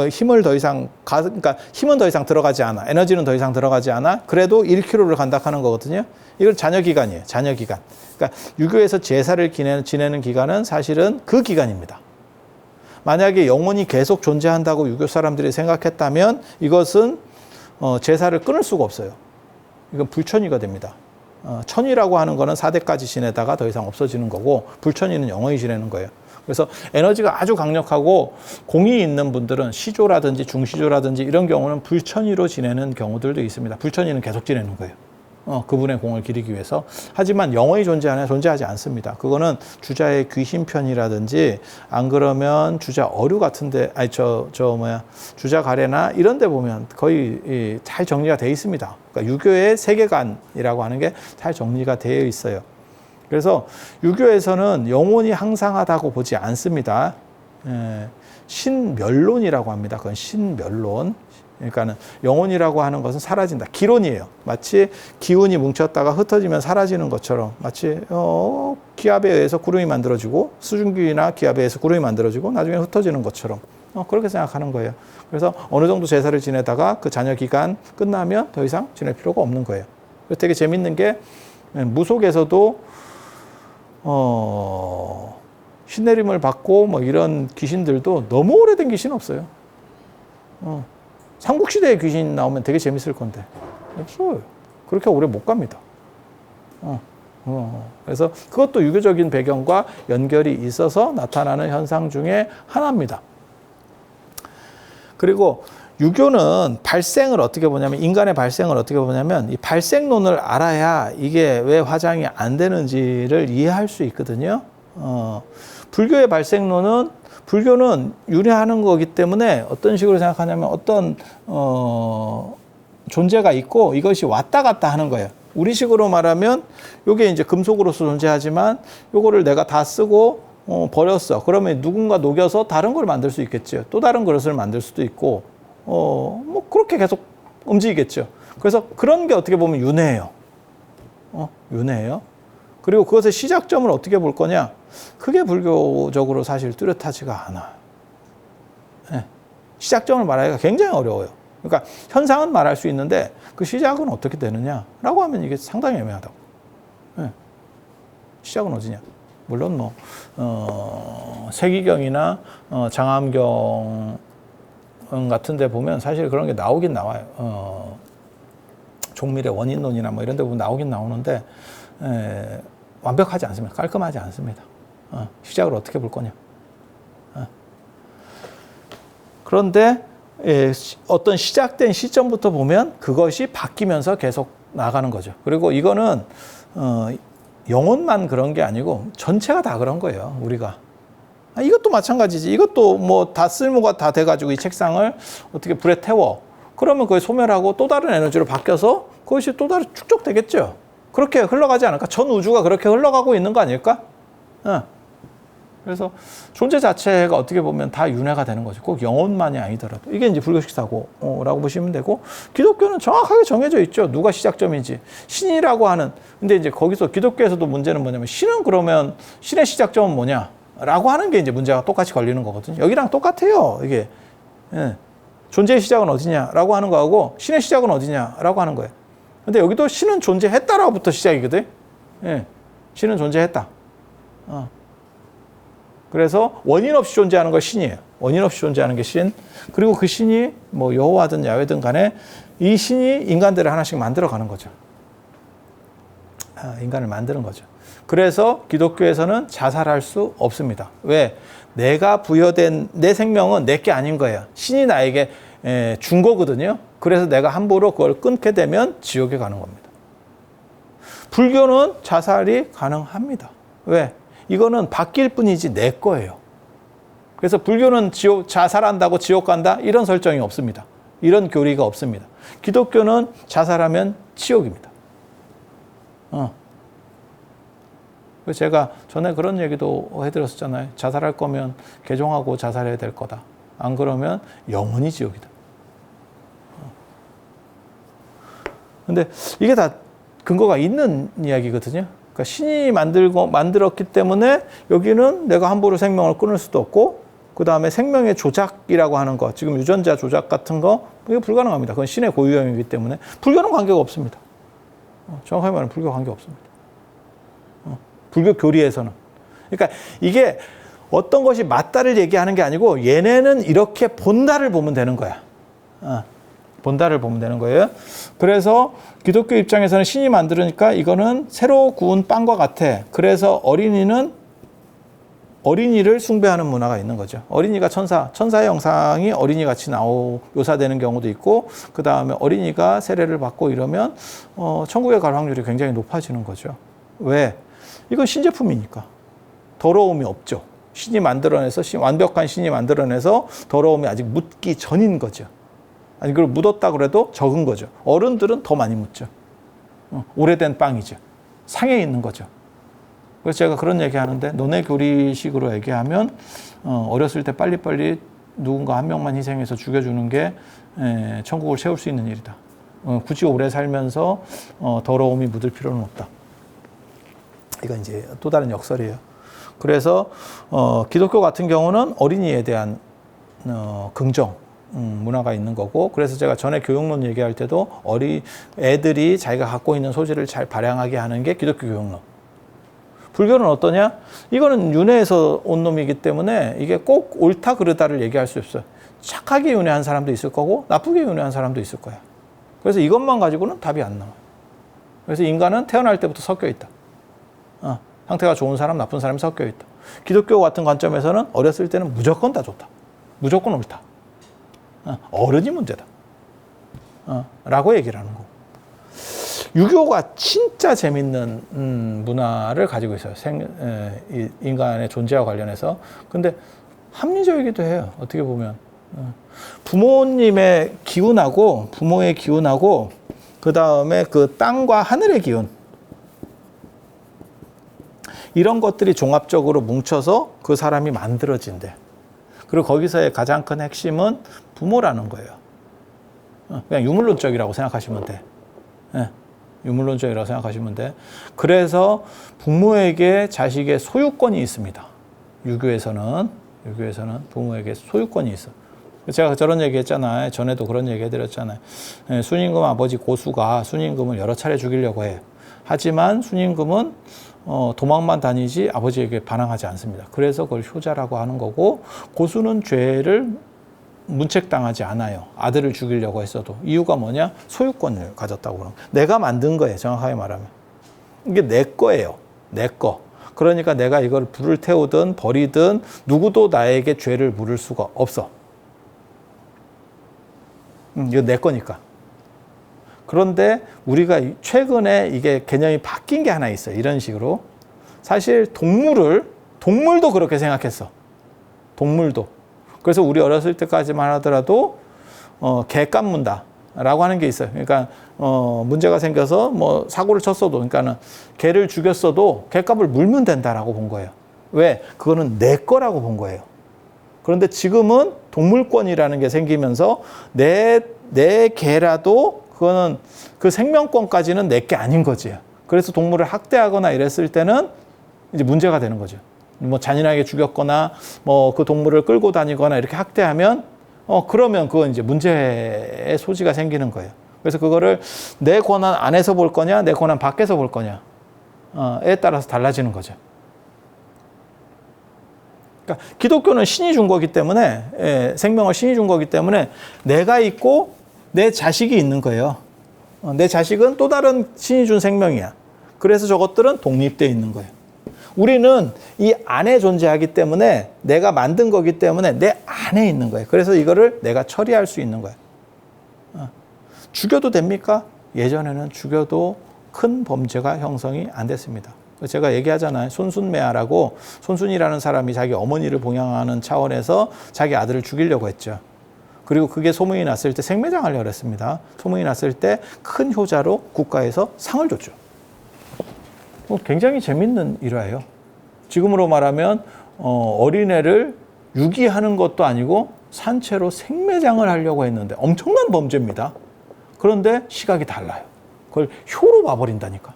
힘을 더 이상 그러니까 힘은 더 이상 들어가지 않아. 에너지는 더 이상 들어가지 않아. 그래도 1km를 간다 하는 거거든요. 이건 잔여기간이에요. 잔여기간. 그러니까 유교에서 제사를 지내는 기간은 사실은 그 기간입니다. 만약에 영혼이 계속 존재한다고 유교 사람들이 생각했다면 이것은 제사를 끊을 수가 없어요. 이건 불천이가 됩니다. 천이라고 하는 거는 4대까지 지내다가 더 이상 없어지는 거고 불천이는 영원히 지내는 거예요. 그래서 에너지가 아주 강력하고 공이 있는 분들은 시조라든지 중시조라든지 이런 경우는 불천이로 지내는 경우들도 있습니다. 불천이는 계속 지내는 거예요. 그분의 공을 기리기 위해서. 하지만 영원히 존재하지 않습니다. 그거는 주자의 귀신편이라든지 안 그러면 주자 어류 같은데, 주자 가래나 이런 데 보면 거의 잘 정리가 돼 있습니다. 그러니까 유교의 세계관이라고 하는 게 잘 정리가 되어 있어요. 그래서 유교에서는 영혼이 항상하다고 보지 않습니다. 신멸론이라고 합니다. 그건 신멸론. 그러니까는 영혼이라고 하는 것은 사라진다. 기론이에요. 마치 기운이 뭉쳤다가 흩어지면 사라지는 것처럼, 마치 기압에 의해서 구름이 만들어지고, 수증기나 기압에 의해서 구름이 만들어지고 나중에 흩어지는 것처럼 그렇게 생각하는 거예요. 그래서 어느 정도 제사를 지내다가 그 잔여 기간 끝나면 더 이상 지낼 필요가 없는 거예요. 그래서 되게 재밌는 게 무속에서도 신내림을 받고 뭐 이런 귀신들도 너무 오래된 귀신 없어요. 삼국시대의 귀신 나오면 되게 재밌을 건데 없어요. 그렇게 오래 못 갑니다. 그래서 그것도 유교적인 배경과 연결이 있어서 나타나는 현상 중에 하나입니다. 그리고 유교는 발생을 어떻게 보냐면, 인간의 발생을 어떻게 보냐면, 이 발생론을 알아야 이게 왜 화장이 안 되는지를 이해할 수 있거든요. 불교의 발생론은, 불교는 유래하는 거기 때문에 어떤 식으로 생각하냐면 어떤 존재가 있고 이것이 왔다 갔다 하는 거예요. 우리식으로 말하면 이게 이제 금속으로서 존재하지만 요거를 내가 다 쓰고 버렸어. 그러면 누군가 녹여서 다른 걸 만들 수 있겠죠. 또 다른 그릇을 만들 수도 있고 뭐 그렇게 계속 움직이겠죠. 그래서 그런 게 어떻게 보면 윤회예요. 윤회예요. 그리고 그것의 시작점을 어떻게 볼 거냐? 그게 불교적으로 사실 뚜렷하지가 않아. 네. 시작점을 말하기가 굉장히 어려워요. 그러니까 현상은 말할 수 있는데 그 시작은 어떻게 되느냐라고 하면 이게 상당히 애매하다고. 네. 시작은 어디냐? 물론 뭐 세기경이나 장암경 같은 데 보면 사실 그런 게 나오긴 나와요. 종밀의 원인론이나 뭐 이런 데 보면 나오긴 나오는데 완벽하지 않습니다. 깔끔하지 않습니다. 시작을 어떻게 볼 거냐. 그런데 어떤 시작된 시점부터 보면 그것이 바뀌면서 계속 나가는 거죠. 그리고 이거는 영혼만 그런 게 아니고 전체가 다 그런 거예요. 우리가. 이것도 마찬가지지. 이것도 뭐 다 쓸모가 다 돼가지고 이 책상을 어떻게 불에 태워. 그러면 그게 소멸하고 또 다른 에너지로 바뀌어서 그것이 또 다른 축적되겠죠. 그렇게 흘러가지 않을까? 전 우주가 그렇게 흘러가고 있는 거 아닐까? 그래서 존재 자체가 어떻게 보면 다 윤회가 되는 거죠. 꼭 영혼만이 아니더라도. 이게 이제 불교식 사고라고 보시면 되고, 기독교는 정확하게 정해져 있죠. 누가 시작점인지. 신이라고 하는, 근데 이제 거기서 기독교에서도 문제는 뭐냐면, 신은 그러면, 신의 시작점은 뭐냐? 라고 하는 게 이제 문제가 똑같이 걸리는 거거든요. 여기랑 똑같아요. 이게. 존재의 시작은 어디냐라고 하는 거하고, 신의 시작은 어디냐라고 하는 거예요. 근데 여기도 신은 존재했다라고부터 시작이거든. 신은 존재했다. 그래서 원인 없이 존재하는 거 신이에요. 원인 없이 존재하는 게 신. 그리고 그 신이 뭐 여호와든 야훼든 간에 이 신이 인간들을 하나씩 만들어가는 거죠. 인간을 만드는 거죠. 그래서 기독교에서는 자살할 수 없습니다. 왜? 내가 부여된 내 생명은 내게 아닌 거예요. 신이 나에게 준 거거든요. 그래서 내가 함부로 그걸 끊게 되면 지옥에 가는 겁니다. 불교는 자살이 가능합니다. 왜? 이거는 바뀔 뿐이지 내 거예요. 그래서 불교는 자살한다고 지옥 간다? 이런 설정이 없습니다. 이런 교리가 없습니다. 기독교는 자살하면 지옥입니다. 제가 전에 그런 얘기도 해드렸었잖아요. 자살할 거면 개종하고 자살해야 될 거다. 안 그러면 영원히 지옥이다. 근데 이게 다 근거가 있는 이야기거든요. 그러니까 신이 만들었기 때문에 여기는 내가 함부로 생명을 끊을 수도 없고, 그 다음에 생명의 조작이라고 하는 거, 지금 유전자 조작 같은 거, 이게 불가능합니다. 그건 신의 고유형이기 때문에 불교는 관계가 없습니다. 정확하게 말하면 불교 관계 없습니다. 불교 교리에서는. 그러니까 이게 어떤 것이 맞다를 얘기하는 게 아니고 얘네는 이렇게 본다를 보면 되는 거야. 본다를 보면 되는 거예요. 그래서 기독교 입장에서는 신이 만들으니까 이거는 새로 구운 빵과 같아. 그래서 어린이를 숭배하는 문화가 있는 거죠. 어린이가 천사의 형상이 어린이 같이 묘사되는 경우도 있고, 그 다음에 어린이가 세례를 받고 이러면 천국에 갈 확률이 굉장히 높아지는 거죠. 왜? 이건 신제품이니까 더러움이 없죠. 완벽한 신이 만들어내서 더러움이 아직 묻기 전인 거죠. 아니, 그리고 묻었다 그래도 적은 거죠. 어른들은 더 많이 묻죠. 오래된 빵이죠. 상해 있는 거죠. 그래서 제가 그런 얘기 하는데, 너네 교리식으로 얘기하면 어렸을 때 빨리빨리 누군가 한 명만 희생해서 죽여주는 게 천국을 세울 수 있는 일이다. 굳이 오래 살면서 더러움이 묻을 필요는 없다. 이건 이제 또 다른 역설이에요. 그래서 기독교 같은 경우는 어린이에 대한 긍정 문화가 있는 거고, 그래서 제가 전에 교육론 얘기할 때도 애들이 자기가 갖고 있는 소질을 잘 발양하게 하는 게 기독교 교육론. 불교는 어떠냐? 이거는 윤회에서 온 놈이기 때문에 이게 꼭 옳다 그르다를 얘기할 수 없어요. 착하게 윤회한 사람도 있을 거고 나쁘게 윤회한 사람도 있을 거야. 그래서 이것만 가지고는 답이 안 나와요. 그래서 인간은 태어날 때부터 섞여 있다. 상태가 좋은 사람, 나쁜 사람이 섞여 있다. 기독교 같은 관점에서는 어렸을 때는 무조건 다 좋다. 무조건 옳다. 어른이 문제다. 라고 얘기를 하는 거고. 유교가 진짜 재밌는 문화를 가지고 있어요. 인간의 존재와 관련해서. 근데 합리적이기도 해요. 어떻게 보면. 부모의 기운하고 그 다음에 그 땅과 하늘의 기운. 이런 것들이 종합적으로 뭉쳐서 그 사람이 만들어진대. 그리고 거기서의 가장 큰 핵심은 부모라는 거예요. 그냥 유물론적이라고 생각하시면 돼. 유물론적이라고 생각하시면 돼. 그래서 부모에게 자식의 소유권이 있습니다. 유교에서는 부모에게 소유권이 있어. 제가 저런 얘기 했잖아요. 전에도 그런 얘기 해드렸잖아요. 순임금 아버지 고수가 순임금을 여러 차례 죽이려고 해요. 하지만 순임금은 도망만 다니지 아버지에게 반항하지 않습니다. 그래서 그걸 효자라고 하는 거고, 고수는 죄를 문책당하지 않아요. 아들을 죽이려고 했어도. 이유가 뭐냐? 소유권을 가졌다고 그러는 거예요. 내가 만든 거예요. 정확하게 말하면. 이게 내 거예요. 내 거. 그러니까 내가 이걸 불을 태우든 버리든 누구도 나에게 죄를 물을 수가 없어. 이거 내 거니까. 그런데 우리가 최근에 이게 개념이 바뀐 게 하나 있어요. 이런 식으로. 사실 동물도 그렇게 생각했어. 동물도. 그래서 우리 어렸을 때까지만 하더라도 개 깎문다 라고 하는 게 있어요. 그러니까 문제가 생겨서 뭐 사고를 쳤어도, 그러니까는 개를 죽였어도 개값을 물면 된다라고 본 거예요. 왜? 그거는 내 거라고 본 거예요. 그런데 지금은 동물권이라는 게 생기면서 내 개라도 그거는 그 생명권까지는 내 게 아닌 거지. 그래서 동물을 학대하거나 이랬을 때는 이제 문제가 되는 거죠. 뭐 잔인하게 죽였거나 뭐 그 동물을 끌고 다니거나 이렇게 학대하면 그러면 그건 이제 문제의 소지가 생기는 거예요. 그래서 그거를 내 권한 안에서 볼 거냐, 내 권한 밖에서 볼 거냐에 따라서 달라지는 거죠. 그러니까 기독교는 신이 준 거기 때문에, 생명을 신이 준 거기 때문에 내가 있고 내 자식이 있는 거예요. 내 자식은 또 다른 신이 준 생명이야. 그래서 저것들은 독립되어 있는 거예요. 우리는 이 안에 존재하기 때문에, 내가 만든 거기 때문에 내 안에 있는 거예요. 그래서 이거를 내가 처리할 수 있는 거예요. 죽여도 됩니까? 예전에는 죽여도 큰 범죄가 형성이 안 됐습니다. 제가 얘기하잖아요. 손순매화라고, 손순이라는 사람이 자기 어머니를 봉양하는 차원에서 자기 아들을 죽이려고 했죠. 그리고 그게 소문이 났을 때 생매장하려고 했습니다. 소문이 났을 때 큰 효자로 국가에서 상을 줬죠. 굉장히 재밌는 일화예요. 지금으로 말하면 어린애를 유기하는 것도 아니고 산채로 생매장을 하려고 했는데 엄청난 범죄입니다. 그런데 시각이 달라요. 그걸 효로 봐버린다니까.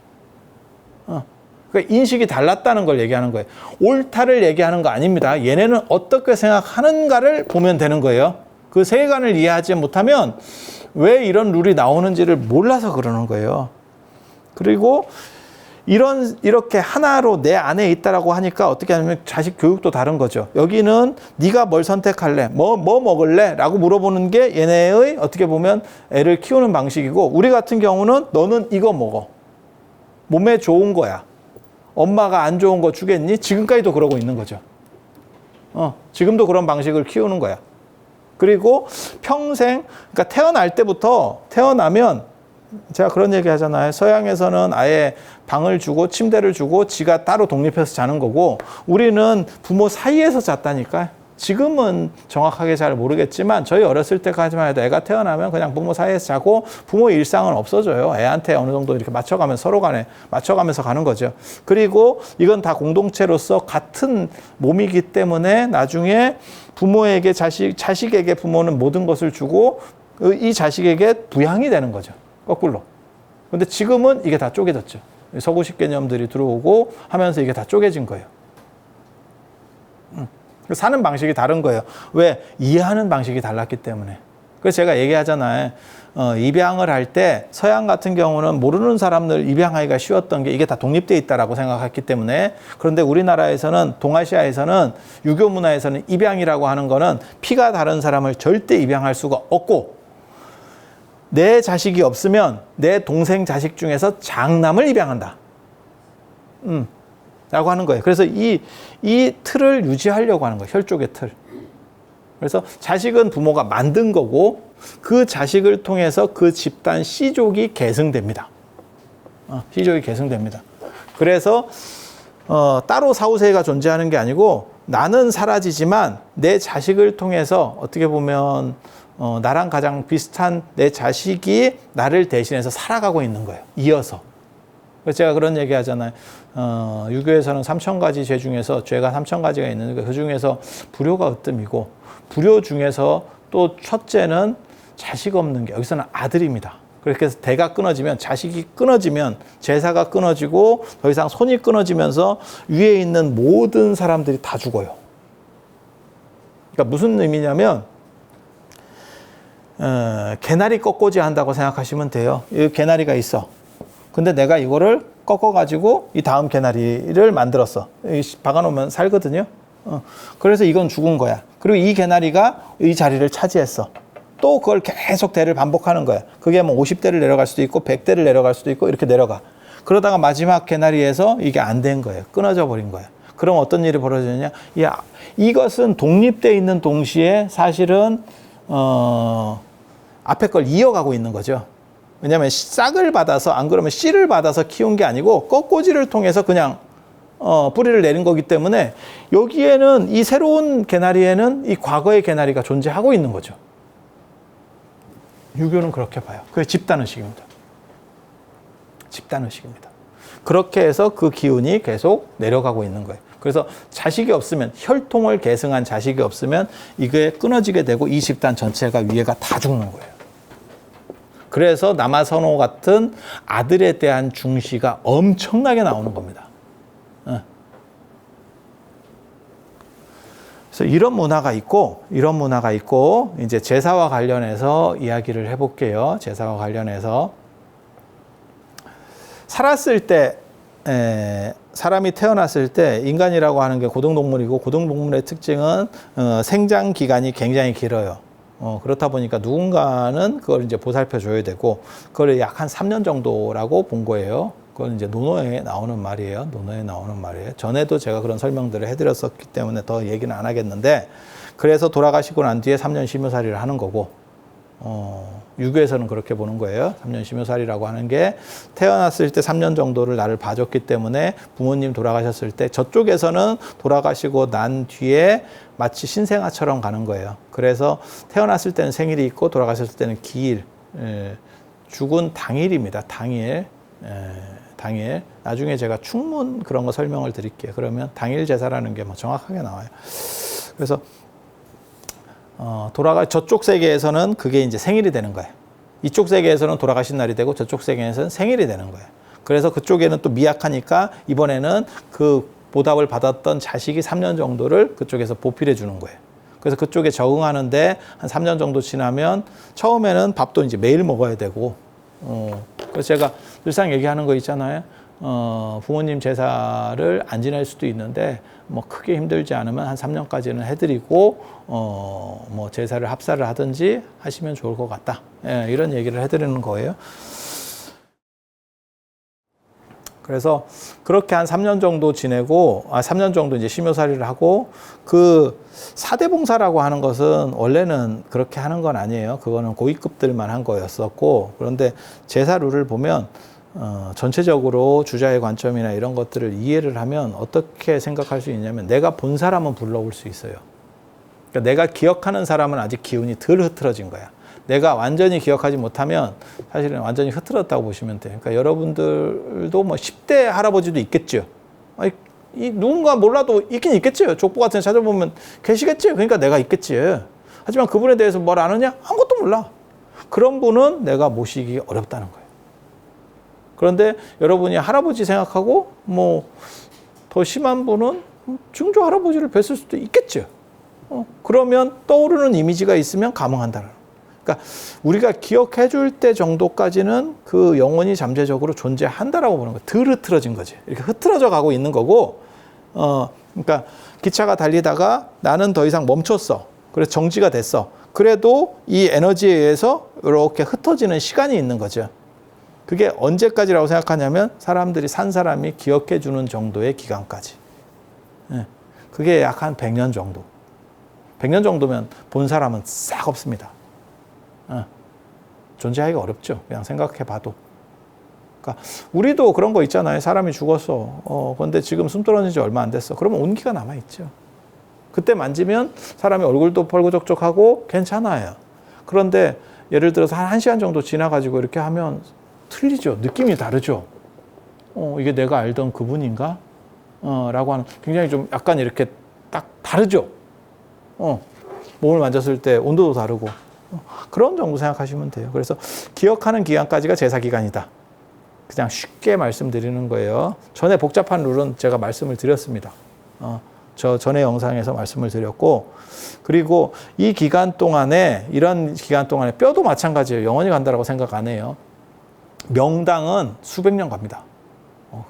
그러니까 인식이 달랐다는 걸 얘기하는 거예요. 옳다를 얘기하는 거 아닙니다. 얘네는 어떻게 생각하는가를 보면 되는 거예요. 그 세계관을 이해하지 못하면 왜 이런 룰이 나오는지를 몰라서 그러는 거예요. 그리고 이렇게 하나로 내 안에 있다라고 하니까 어떻게 하냐면 자식 교육도 다른 거죠. 여기는 네가 뭘 선택할래? 뭐 먹을래? 라고 물어보는 게 얘네의 어떻게 보면 애를 키우는 방식이고, 우리 같은 경우는 너는 이거 먹어. 몸에 좋은 거야. 엄마가 안 좋은 거 주겠니? 지금까지도 그러고 있는 거죠. 지금도 그런 방식을 키우는 거야. 그리고 평생, 그러니까 태어날 때부터 태어나면 제가 그런 얘기 하잖아요. 서양에서는 아예 방을 주고 침대를 주고 지가 따로 독립해서 자는 거고, 우리는 부모 사이에서 잤다니까요. 지금은 정확하게 잘 모르겠지만 저희 어렸을 때까지만 해도 애가 태어나면 그냥 부모 사이에서 자고 부모의 일상은 없어져요. 애한테 어느 정도 이렇게 맞춰가면서 서로 간에 맞춰가면서 가는 거죠. 그리고 이건 다 공동체로서 같은 몸이기 때문에 나중에 부모에게 자식에게 부모는 모든 것을 주고 이 자식에게 부양이 되는 거죠. 거꾸로. 근데 지금은 이게 다 쪼개졌죠. 서구식 개념들이 들어오고 하면서 이게 다 쪼개진 거예요. 사는 방식이 다른 거예요. 왜? 이해하는 방식이 달랐기 때문에. 그래서 제가 얘기하잖아요. 입양을 할 때 서양 같은 경우는 모르는 사람들 입양하기가 쉬웠던 게 이게 다 독립되어 있다라고 생각했기 때문에. 그런데 우리나라에서는, 동아시아에서는, 유교 문화에서는 입양이라고 하는 거는 피가 다른 사람을 절대 입양할 수가 없고, 내 자식이 없으면 내 동생 자식 중에서 장남을 입양한다. 라고 하는 거예요. 그래서 이 틀을 유지하려고 하는 거예요. 혈족의 틀. 그래서 자식은 부모가 만든 거고, 그 자식을 통해서 그 집단 씨족이 계승됩니다. 씨족이 계승됩니다. 그래서 따로 사후세가 존재하는 게 아니고, 나는 사라지지만 내 자식을 통해서 어떻게 보면 나랑 가장 비슷한 내 자식이 나를 대신해서 살아가고 있는 거예요. 이어서. 그래서 제가 그런 얘기 하잖아요. 유교에서는 3,000가지 죄 중에서 죄가 3,000가지가 있는데 그 중에서 불효가 으뜸이고, 불효 중에서 또 첫째는 자식 없는 게, 여기서는 아들입니다. 그렇게 해서 대가 끊어지면, 자식이 끊어지면 제사가 끊어지고 더 이상 손이 끊어지면서 위에 있는 모든 사람들이 다 죽어요. 그러니까 무슨 의미냐면 개나리 꺾고지 한다고 생각하시면 돼요. 이 개나리가 있어. 근데 내가 이거를 꺾어가지고 이 다음 개나리를 만들었어. 박아놓으면 살거든요. 그래서 이건 죽은 거야. 그리고 이 개나리가 이 자리를 차지했어. 또 그걸 계속 대를 반복하는 거야. 그게 뭐 50대를 내려갈 수도 있고 100대를 내려갈 수도 있고 이렇게 내려가. 그러다가 마지막 개나리에서 이게 안 된 거예요. 끊어져 버린 거야. 그럼 어떤 일이 벌어지느냐? 이것은 독립되어 있는 동시에 사실은 앞에 걸 이어가고 있는 거죠. 왜냐하면 싹을 받아서, 안 그러면 씨를 받아서 키운 게 아니고 꺾고지를 통해서 그냥 뿌리를 내린 거기 때문에, 여기에는, 이 새로운 개나리에는 이 과거의 개나리가 존재하고 있는 거죠. 유교는 그렇게 봐요. 그게 집단의식입니다. 집단의식입니다. 그렇게 해서 그 기운이 계속 내려가고 있는 거예요. 그래서 자식이 없으면, 혈통을 계승한 자식이 없으면 이게 끊어지게 되고 이 집단 전체가 위에가 다 죽는 거예요. 그래서 남아선호 같은 아들에 대한 중시가 엄청나게 나오는 겁니다. 그래서 이런 문화가 있고, 이제 제사와 관련해서 이야기를 해볼게요. 제사와 관련해서. 살았을 때, 사람이 태어났을 때 인간이라고 하는 게 고등동물이고, 고등동물의 특징은 생장 기간이 굉장히 길어요. 그렇다 보니까 누군가는 그걸 이제 보살펴 줘야 되고, 그걸 약 한 3년 정도라고 본 거예요. 그건 이제 논어에 나오는 말이에요. 논어에 나오는 말이에요. 전에도 제가 그런 설명들을 해드렸었기 때문에 더 얘기는 안 하겠는데, 그래서 돌아가시고 난 뒤에 3년 심효살이를 하는 거고, 유교에서는 그렇게 보는 거예요. 3년 심효살이라고 하는 게, 태어났을 때 3년 정도를 나를 봐줬기 때문에 부모님 돌아가셨을 때 저쪽에서는 돌아가시고 난 뒤에 마치 신생아처럼 가는 거예요. 그래서 태어났을 때는 생일이 있고 돌아가셨을 때는 기일, 죽은 당일입니다. 당일. 나중에 제가 충문 그런 거 설명을 드릴게요. 그러면 당일 제사라는 게 뭐 정확하게 나와요. 그래서 저쪽 세계에서는 그게 이제 생일이 되는 거예요. 이쪽 세계에서는 돌아가신 날이 되고 저쪽 세계에서는 생일이 되는 거예요. 그래서 그쪽에는 또 미약하니까 이번에는 그 보답을 받았던 자식이 3년 정도를 그쪽에서 보필해 주는 거예요. 그래서 그쪽에 적응하는데 한 3년 정도 지나면 처음에는 밥도 이제 매일 먹어야 되고, 그래서 제가 늘상 얘기하는 거 있잖아요. 부모님 제사를 안 지낼 수도 있는데 뭐 크게 힘들지 않으면 한 3년까지는 해드리고 뭐 제사를 합사를 하든지 하시면 좋을 것 같다. 예, 이런 얘기를 해드리는 거예요. 그래서 그렇게 한 3년 정도 지내고 3년 정도 이제 심요살이를 하고 그 사대봉사라고 하는 것은 원래는 그렇게 하는 건 아니에요. 그거는 고위급들만 한 거였었고, 그런데 제사 룰을 보면 전체적으로 주자의 관점이나 이런 것들을 이해를 하면 어떻게 생각할 수 있냐면 내가 본 사람은 불러올 수 있어요. 그러니까 내가 기억하는 사람은 아직 기운이 덜 흐트러진 거야. 내가 완전히 기억하지 못하면 사실은 완전히 흐트러졌다고 보시면 돼요. 그러니까 여러분들도 뭐 10대 할아버지도 있겠죠. 아니, 누군가 몰라도 있긴 있겠죠. 족보 같은 데 찾아보면 계시겠죠. 그러니까 내가 있겠지. 하지만 그분에 대해서 뭘 아느냐? 아무것도 몰라. 그런 분은 내가 모시기 어렵다는 거예요. 그런데 여러분이 할아버지 생각하고 뭐 더 심한 분은 증조 할아버지를 뵀을 수도 있겠죠. 그러면 떠오르는 이미지가 있으면 감흥한다는. 그러니까 우리가 기억해 줄 때 정도까지는 그 영혼이 잠재적으로 존재한다라고 보는 거예요. 덜 흐트러진 거지. 이렇게 흐트러져 가고 있는 거고, 그러니까 기차가 달리다가 나는 더 이상 멈췄어. 그래서 정지가 됐어. 그래도 이 에너지에 의해서 이렇게 흩어지는 시간이 있는 거죠. 그게 언제까지라고 생각하냐면 사람들이 산 사람이 기억해 주는 정도의 기간까지. 그게 약 한 100년 정도. 100년 정도면 본 사람은 싹 없습니다. 존재하기가 어렵죠. 그냥 생각해 봐도. 그러니까 우리도 그런 거 있잖아요. 사람이 죽었어. 그런데 지금 숨 떨어진 지 얼마 안 됐어. 그러면 온기가 남아있죠. 그때 만지면 사람이 얼굴도 펄구적적하고 괜찮아요. 그런데 예를 들어서 한 1시간 정도 지나가지고 이렇게 하면 틀리죠. 느낌이 다르죠. 이게 내가 알던 그분인가? 라고 하는 굉장히 좀 약간 이렇게 딱 다르죠. 몸을 만졌을 때 온도도 다르고. 그런 정도 생각하시면 돼요. 그래서 기억하는 기간까지가 제사 기간이다. 그냥 쉽게 말씀드리는 거예요. 전에 복잡한 룰은 제가 말씀을 드렸습니다. 저 전에 영상에서 말씀을 드렸고, 그리고 이 기간 동안에, 이런 기간 동안에 뼈도 마찬가지예요. 영원히 간다라고 생각 안 해요. 명당은 수백 년 갑니다.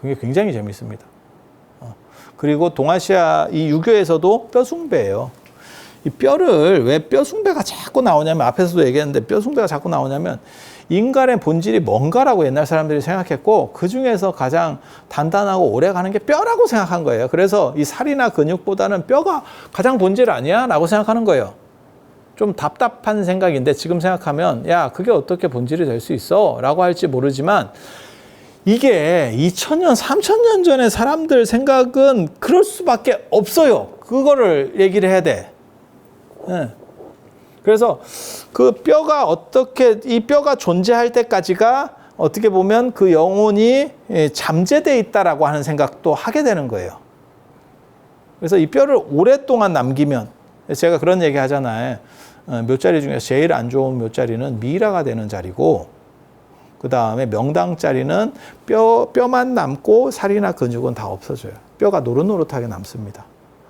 그게 굉장히 재밌습니다. 그리고 동아시아 이 유교에서도 뼈 숭배예요. 이 뼈를 왜 뼈 숭배가 자꾸 나오냐면, 앞에서도 얘기했는데 뼈 숭배가 자꾸 나오냐면 인간의 본질이 뭔가라고 옛날 사람들이 생각했고, 그 중에서 가장 단단하고 오래 가는 게 뼈라고 생각한 거예요. 그래서 이 살이나 근육보다는 뼈가 가장 본질 아니야? 라고 생각하는 거예요. 좀 답답한 생각인데 지금 생각하면 야, 그게 어떻게 본질이 될 수 있어? 라고 할지 모르지만 이게 2000년, 3000년 전의 사람들 생각은 그럴 수밖에 없어요. 그거를 얘기를 해야 돼. 그래서 그 뼈가 어떻게, 이 뼈가 존재할 때까지가 어떻게 보면 그 영혼이 잠재되어 있다라고 하는 생각도 하게 되는 거예요. 그래서 이 뼈를 오랫동안 남기면, 제가 그런 얘기 하잖아요. 묘자리 중에서 제일 안 좋은 묘자리는 미라가 되는 자리고, 그 다음에 명당 자리는 뼈만 남고 살이나 근육은 다 없어져요. 뼈가 노릇노릇하게 남습니다.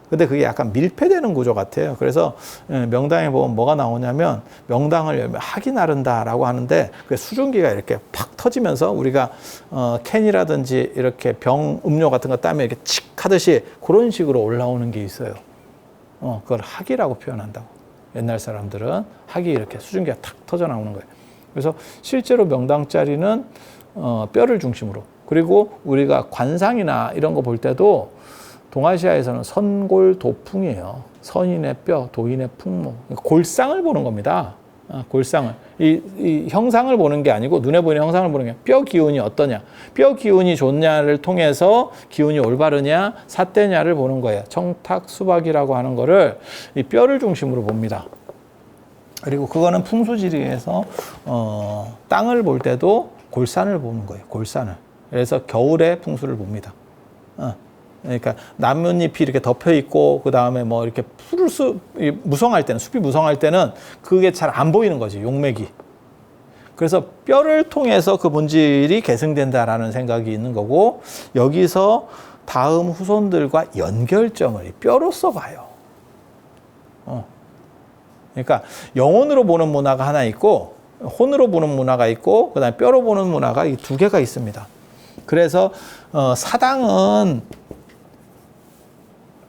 근데 그게 약간 밀폐되는 구조 같아요. 그래서 명당에 보면 뭐가 나오냐면, 명당을 열면 학이 나른다라고 하는데, 그 수증기가 이렇게 팍 터지면서 우리가 캔이라든지 이렇게 병 음료 같은 거 따면 이렇게 칙 하듯이 그런 식으로 올라오는 게 있어요. 그걸 학이라고 표현한다고. 옛날 사람들은 학이 이렇게 수증기가 탁 터져 나오는 거예요. 그래서 실제로 명당 자리는 뼈를 중심으로, 그리고 우리가 관상이나 이런 거 볼 때도 동아시아에서는 선골도풍이에요. 선인의 뼈, 도인의 풍모. 골상을 보는 겁니다. 골상을. 이 형상을 보는 게 아니고, 눈에 보이는 형상을 보는 게 아니라 뼈 기운이 어떠냐. 뼈 기운이 좋냐를 통해서 기운이 올바르냐, 삿대냐를 보는 거예요. 청탁, 수박이라고 하는 거를 이 뼈를 중심으로 봅니다. 그리고 그거는 풍수지리에서 땅을 볼 때도 골산을 보는 거예요. 골산을. 그래서 겨울에 풍수를 봅니다. 그러니까 나뭇잎이 이렇게 덮여 있고, 그 다음에 뭐 이렇게 무성할 때는, 숲이 무성할 때는 그게 잘 안 보이는 거지, 용맥이. 그래서 뼈를 통해서 그 본질이 계승된다라는 생각이 있는 거고, 여기서 다음 후손들과 연결점을 뼈로서 봐요. 그러니까 영혼으로 보는 문화가 하나 있고, 혼으로 보는 문화가 있고, 그 다음에 뼈로 보는 문화가 이 두 개가 있습니다. 그래서 사당은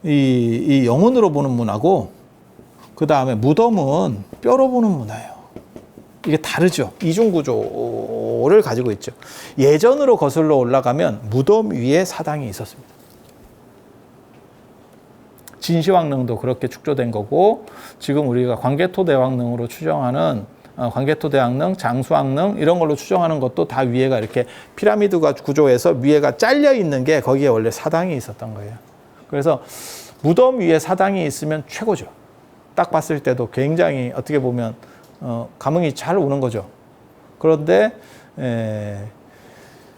이 영혼으로 보는 문화고, 그 다음에 무덤은 뼈로 보는 문화예요. 이게 다르죠. 이중 구조를 가지고 있죠. 예전으로 거슬러 올라가면 무덤 위에 사당이 있었습니다. 진시황릉도 그렇게 축조된 거고, 지금 우리가 광개토대왕릉으로 추정하는 광개토대왕릉, 장수왕릉 이런 걸로 추정하는 것도 다 위에가 이렇게 피라미드가 구조해서 위에가 잘려 있는 게 거기에 원래 사당이 있었던 거예요. 그래서 무덤 위에 사당이 있으면 최고죠. 딱 봤을 때도 굉장히 어떻게 보면 감흥이 잘 오는 거죠. 그런데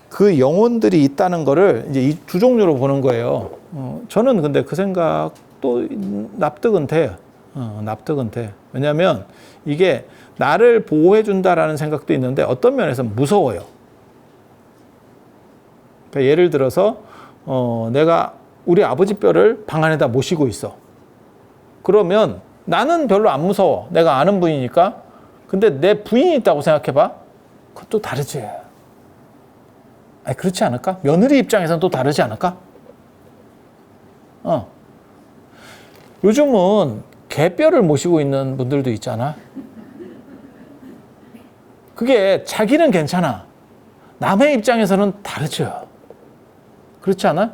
그 영혼들이 있다는 거를 이제 이 두 종류로 보는 거예요. 저는 근데 그 생각도 납득은 돼요. 납득은 돼. 왜냐하면 이게 나를 보호해 준다라는 생각도 있는데 어떤 면에서 무서워요. 그러니까 예를 들어서 내가 우리 아버지 뼈를 방 안에다 모시고 있어. 그러면 나는 별로 안 무서워. 내가 아는 분이니까. 근데 내 부인이 있다고 생각해봐. 그것도 다르지. 아니, 그렇지 않을까? 며느리 입장에서는 또 다르지 않을까? 요즘은 개뼈를 모시고 있는 분들도 있잖아. 그게 자기는 괜찮아. 남의 입장에서는 다르죠. 그렇지 않아?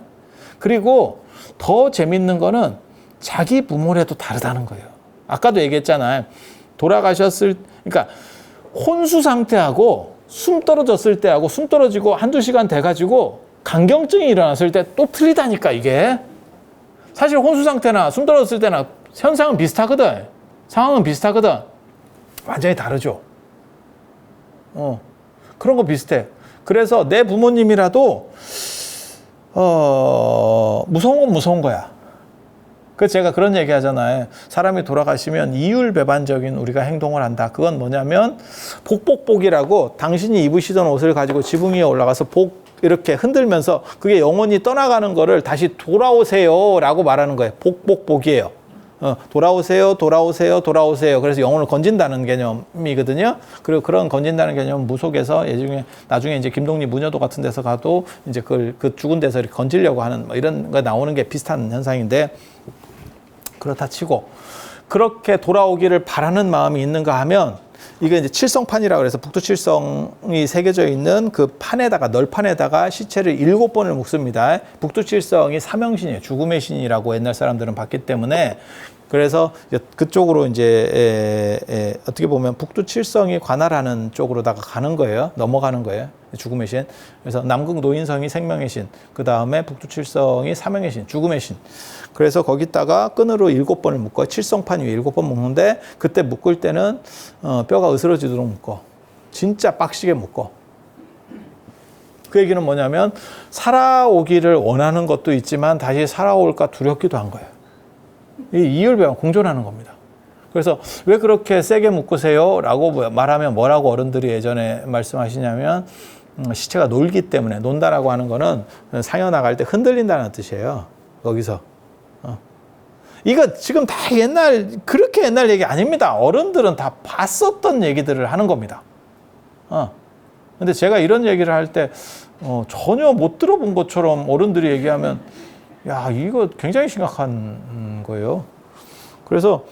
그리고 더 재밌는 거는 자기 부모래도 다르다는 거예요. 아까도 얘기했잖아요. 그러니까 혼수 상태하고 숨 떨어졌을 때하고 숨 떨어지고 한두 시간 돼가지고 간경증이 일어났을 때 또 틀리다니까, 이게. 사실 혼수 상태나 숨 떨어졌을 때나 현상은 비슷하거든. 상황은 비슷하거든. 완전히 다르죠. 그런 거 비슷해. 그래서 내 부모님이라도 무서운 건 무서운 거야. 그래서 제가 그런 얘기 하잖아요. 사람이 돌아가시면 이율배반적인 우리가 행동을 한다. 그건 뭐냐면 복복복이라고 당신이 입으시던 옷을 가지고 지붕 위에 올라가서 복 이렇게 흔들면서 그게 영혼이 떠나가는 거를 다시 돌아오세요 라고 말하는 거예요. 복복복이에요. 돌아오세요, 돌아오세요, 돌아오세요. 그래서 영혼을 건진다는 개념이거든요. 그리고 그런 건진다는 개념은 무속에서 나중에 이제 김동리 무녀도 같은 데서 가도 이제 그 죽은 데서 이렇게 건지려고 하는 뭐 이런 거 나오는 게 비슷한 현상인데, 그렇다 치고 그렇게 돌아오기를 바라는 마음이 있는가 하면, 이게 이제 칠성판이라고 해서 북두칠성이 새겨져 있는 그 판에다가, 널판에다가 시체를 7번을 묵습니다. 북두칠성이 사명신이에요. 죽음의 신이라고 옛날 사람들은 봤기 때문에. 그래서 그쪽으로 이제 어떻게 보면 북두칠성이 관할하는 쪽으로다가 가는 거예요. 넘어가는 거예요. 죽음의 신. 그래서 남극 노인성이 생명의 신, 그 다음에 북두칠성이 사명의 신, 죽음의 신. 그래서 거기다가 끈으로 7번을 묶어. 칠성판 위에 7번 묶는데, 그때 묶을 때는 뼈가 으스러지도록 묶어. 진짜 빡시게 묶어. 그 얘기는 뭐냐면 살아오기를 원하는 것도 있지만 다시 살아올까 두렵기도 한 거예요. 이 이율배반 공존하는 겁니다. 그래서 왜 그렇게 세게 묶으세요? 라고 말하면 뭐라고 어른들이 예전에 말씀하시냐면, 시체가 놀기 때문에, 논다라고 하는 거는 상여 나갈 때 흔들린다는 뜻이에요. 거기서. 이거 지금 다 그렇게 옛날 얘기 아닙니다. 어른들은 다 봤었던 얘기들을 하는 겁니다. 근데 제가 이런 얘기를 할 때 전혀 못 들어본 것처럼 어른들이 얘기하면, 야, 이거 굉장히 심각한 거예요. 그래서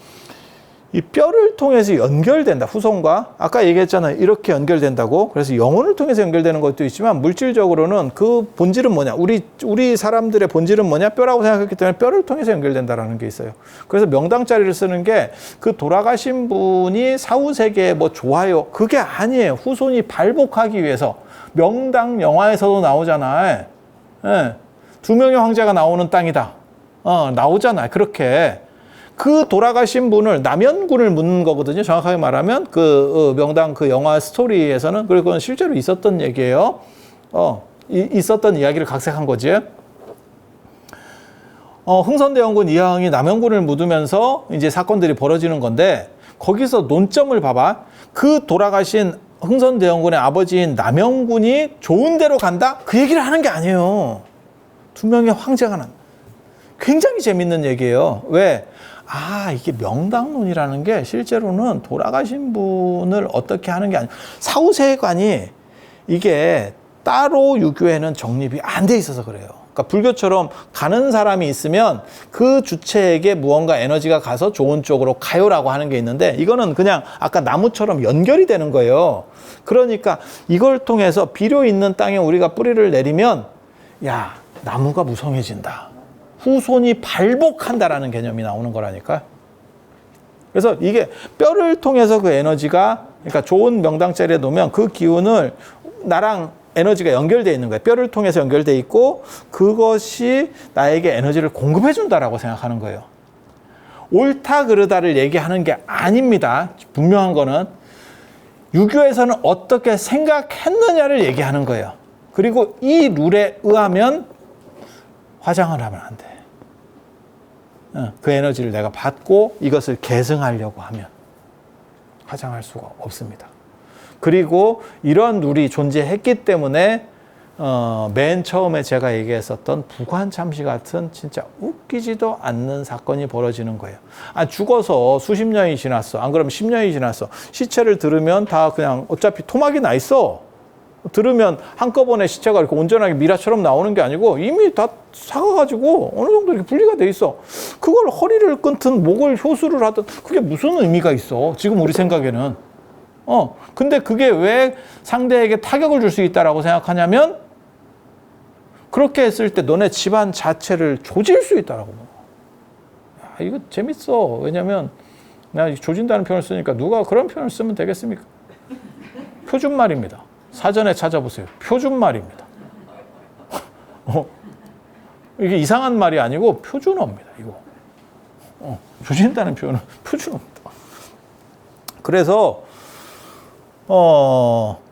이 뼈를 통해서 연결된다. 후손과 아까 얘기했잖아요. 이렇게 연결된다고. 그래서 영혼을 통해서 연결되는 것도 있지만 물질적으로는 그 본질은 뭐냐? 우리 사람들의 본질은 뭐냐? 뼈라고 생각했기 때문에 뼈를 통해서 연결된다라는 게 있어요. 그래서 명당 자리를 쓰는 게 그 돌아가신 분이 사후 세계에 뭐 좋아요. 그게 아니에요. 후손이 발복하기 위해서. 명당 영화에서도 나오잖아요. 예. 2명의 황제가 나오는 땅이다. 나오잖아요. 그렇게. 그 돌아가신 분을 남현군을 묻는 거거든요. 정확하게 말하면 그 명당 그 영화 스토리에서는. 그리고 그건 실제로 있었던 얘기예요. 있었던 이야기를 각색한 거지. 흥선대원군 이하흥이 남현군을 묻으면서 이제 사건들이 벌어지는 건데, 거기서 논점을 봐봐. 그 돌아가신 흥선대원군의 아버지인 남현군이 좋은 데로 간다? 그 얘기를 하는 게 아니에요. 2명의 황제가 난. 굉장히 재밌는 얘기예요. 왜? 이게 명당론이라는 게 실제로는 돌아가신 분을 어떻게 하는 게 아니고, 사후세관이 이게 따로 유교에는 정립이 안 돼 있어서 그래요. 그러니까 불교처럼 가는 사람이 있으면 그 주체에게 무언가 에너지가 가서 좋은 쪽으로 가요라고 하는 게 있는데, 이거는 그냥 아까 나무처럼 연결이 되는 거예요. 그러니까 이걸 통해서 비료 있는 땅에 우리가 뿌리를 내리면, 야, 나무가 무성해진다, 후손이 발복한다라는 개념이 나오는 거라니까. 그래서 이게 뼈를 통해서 그 에너지가, 그러니까 좋은 명당자리에 놓으면 그 기운을 나랑 에너지가 연결되어 있는 거예요. 뼈를 통해서 연결되어 있고 그것이 나에게 에너지를 공급해 준다라고 생각하는 거예요. 옳다 그르다를 얘기하는 게 아닙니다. 분명한 거는 유교에서는 어떻게 생각했느냐를 얘기하는 거예요. 그리고 이 룰에 의하면 화장을 하면 안 돼. 그 에너지를 내가 받고 이것을 계승하려고 하면 화장할 수가 없습니다. 그리고 이런 룰이 존재했기 때문에 맨 처음에 제가 얘기했었던 부관참시 같은 진짜 웃기지도 않는 사건이 벌어지는 거예요. 죽어서 수십 년이 지났어. 안 그러면 10년이 지났어. 시체를 들으면 다 그냥 어차피 토막이 나 있어. 들으면 한꺼번에 시체가 이렇게 온전하게 미라처럼 나오는 게 아니고 이미 다 사가가지고 어느 정도 이렇게 분리가 돼 있어. 그걸 허리를 끊든 목을 효수를 하든 그게 무슨 의미가 있어, 지금 우리 생각에는. 근데 그게 왜 상대에게 타격을 줄 수 있다라고 생각하냐면, 그렇게 했을 때 너네 집안 자체를 조질 수 있다라고. 야, 이거 재밌어. 왜냐면 내가 조진다는 표현을 쓰니까 누가 그런 표현을 쓰면 되겠습니까? 표준말입니다. 사전에 찾아보세요. 표준말입니다. 이게 이상한 말이 아니고 표준어입니다. 이거. 조진다는 표현은 표준어입니다. 그래서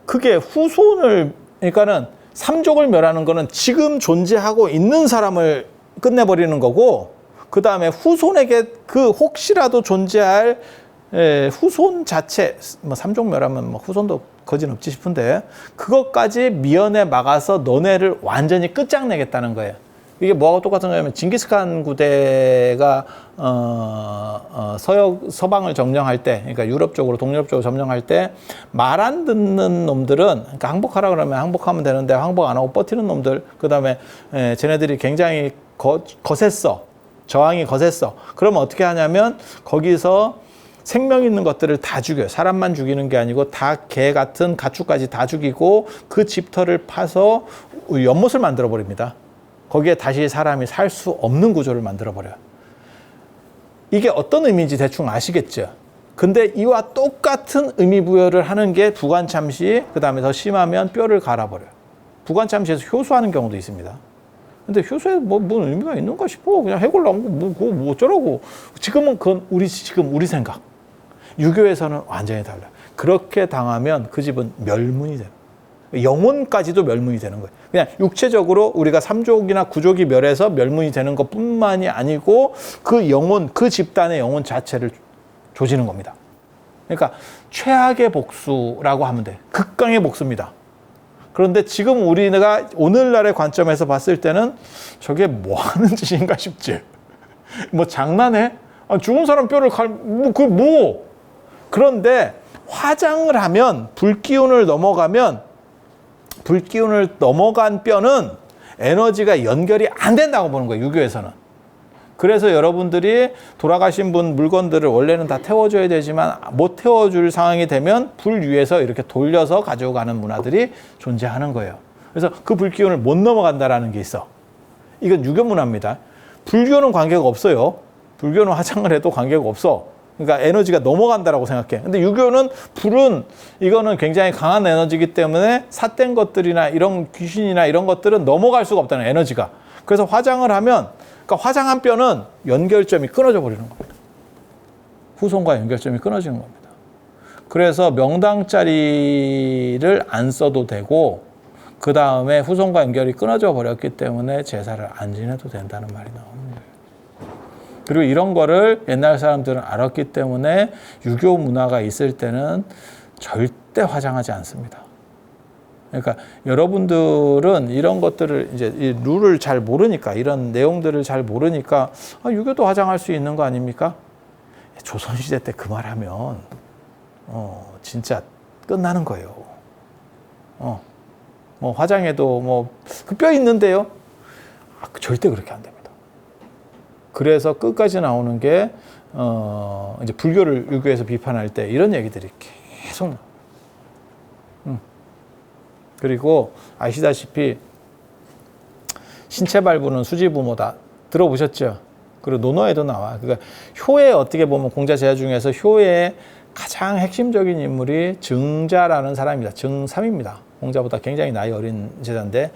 그게 후손을, 그러니까는 삼족을 멸하는 거는 지금 존재하고 있는 사람을 끝내버리는 거고, 그 다음에 후손에게 그 혹시라도 존재할 후손 자체, 뭐 삼족 멸하면 뭐 후손도 거짓없지 싶은데, 그것까지 미연에 막아서 너네를 완전히 끝장내겠다는 거예요. 이게 뭐하고 똑같은 거냐면, 징기스칸 구대가 서방을 점령할 때, 그러니까 유럽 쪽으로, 동유럽 쪽으로 점령할 때 말 안 듣는 놈들은, 그러니까 항복하라 그러면 항복하면 되는데 항복 안 하고 버티는 놈들, 그 다음에 쟤네들이 굉장히 거셌어, 저항이 거셌어. 그러면 어떻게 하냐면 거기서 생명 있는 것들을 다 죽여요. 사람만 죽이는 게 아니고 닭, 개 같은 가축까지 다 죽이고 그 집터를 파서 연못을 만들어 버립니다. 거기에 다시 사람이 살 수 없는 구조를 만들어버려요. 이게 어떤 의미인지 대충 아시겠죠? 근데 이와 똑같은 의미 부여를 하는 게 부관참시, 그 다음에 더 심하면 뼈를 갈아버려요. 부관참시에서 효수하는 경우도 있습니다. 근데 효수에 뭔 의미가 있는가 싶어. 그냥 해골 나온 거 뭐 어쩌라고. 지금은 그건 지금 우리 생각. 유교에서는 완전히 달라요. 그렇게 당하면 그 집은 멸문이 돼요. 영혼까지도 멸문이 되는 거예요. 그냥 육체적으로 우리가 삼족이나 구족이 멸해서 멸문이 되는 것뿐만이 아니고 그 영혼, 그 집단의 영혼 자체를 조지는 겁니다. 그러니까 최악의 복수라고 하면 돼. 극강의 복수입니다. 그런데 지금 우리가 오늘날의 관점에서 봤을 때는 저게 뭐 하는 짓인가 싶지. 뭐 장난해? 죽은 사람 뼈를 그런데 화장을 하면, 불기운을 넘어간 뼈는 에너지가 연결이 안 된다고 보는 거예요, 유교에서는. 그래서 여러분들이 돌아가신 분 물건들을 원래는 다 태워줘야 되지만 못 태워줄 상황이 되면 불 위에서 이렇게 돌려서 가지고 가는 문화들이 존재하는 거예요. 그래서 그 불기운을 못 넘어간다라는 게 있어. 이건 유교 문화입니다. 불교는 관계가 없어요. 불교는 화장을 해도 관계가 없어. 그러니까 에너지가 넘어간다라고 생각해. 근데 유교는 불은, 이거는 굉장히 강한 에너지이기 때문에 삿된 것들이나 이런 귀신이나 이런 것들은 넘어갈 수가 없다는, 에너지가. 그래서 화장을 하면, 그러니까 화장한 뼈는 연결점이 끊어져 버리는 겁니다. 후손과 연결점이 끊어지는 겁니다. 그래서 명당자리를 안 써도 되고, 그 다음에 후손과 연결이 끊어져 버렸기 때문에 제사를 안 지내도 된다는 말이 나옵니다. 그리고 이런 거를 옛날 사람들은 알았기 때문에 유교 문화가 있을 때는 절대 화장하지 않습니다. 그러니까 여러분들은 이런 것들을 이제 이 룰을 잘 모르니까, 이런 내용들을 잘 모르니까 유교도 화장할 수 있는 거 아닙니까? 조선시대 때 그 말하면 진짜 끝나는 거예요. 뭐 화장해도 뭐 그 뼈 있는데요. 절대 그렇게 안 됩니다. 그래서 끝까지 나오는 게 이제 불교를 유교에서 비판할 때 이런 얘기들이 계속 나와요. 그리고 아시다시피 신체 발부는 수지 부모다 들어보셨죠? 그리고 논어에도 나와. 그러니까 효에 어떻게 보면 공자 제자 중에서 효의 가장 핵심적인 인물이 증자라는 사람입니다. 증삼입니다. 공자보다 굉장히 나이 어린 제자인데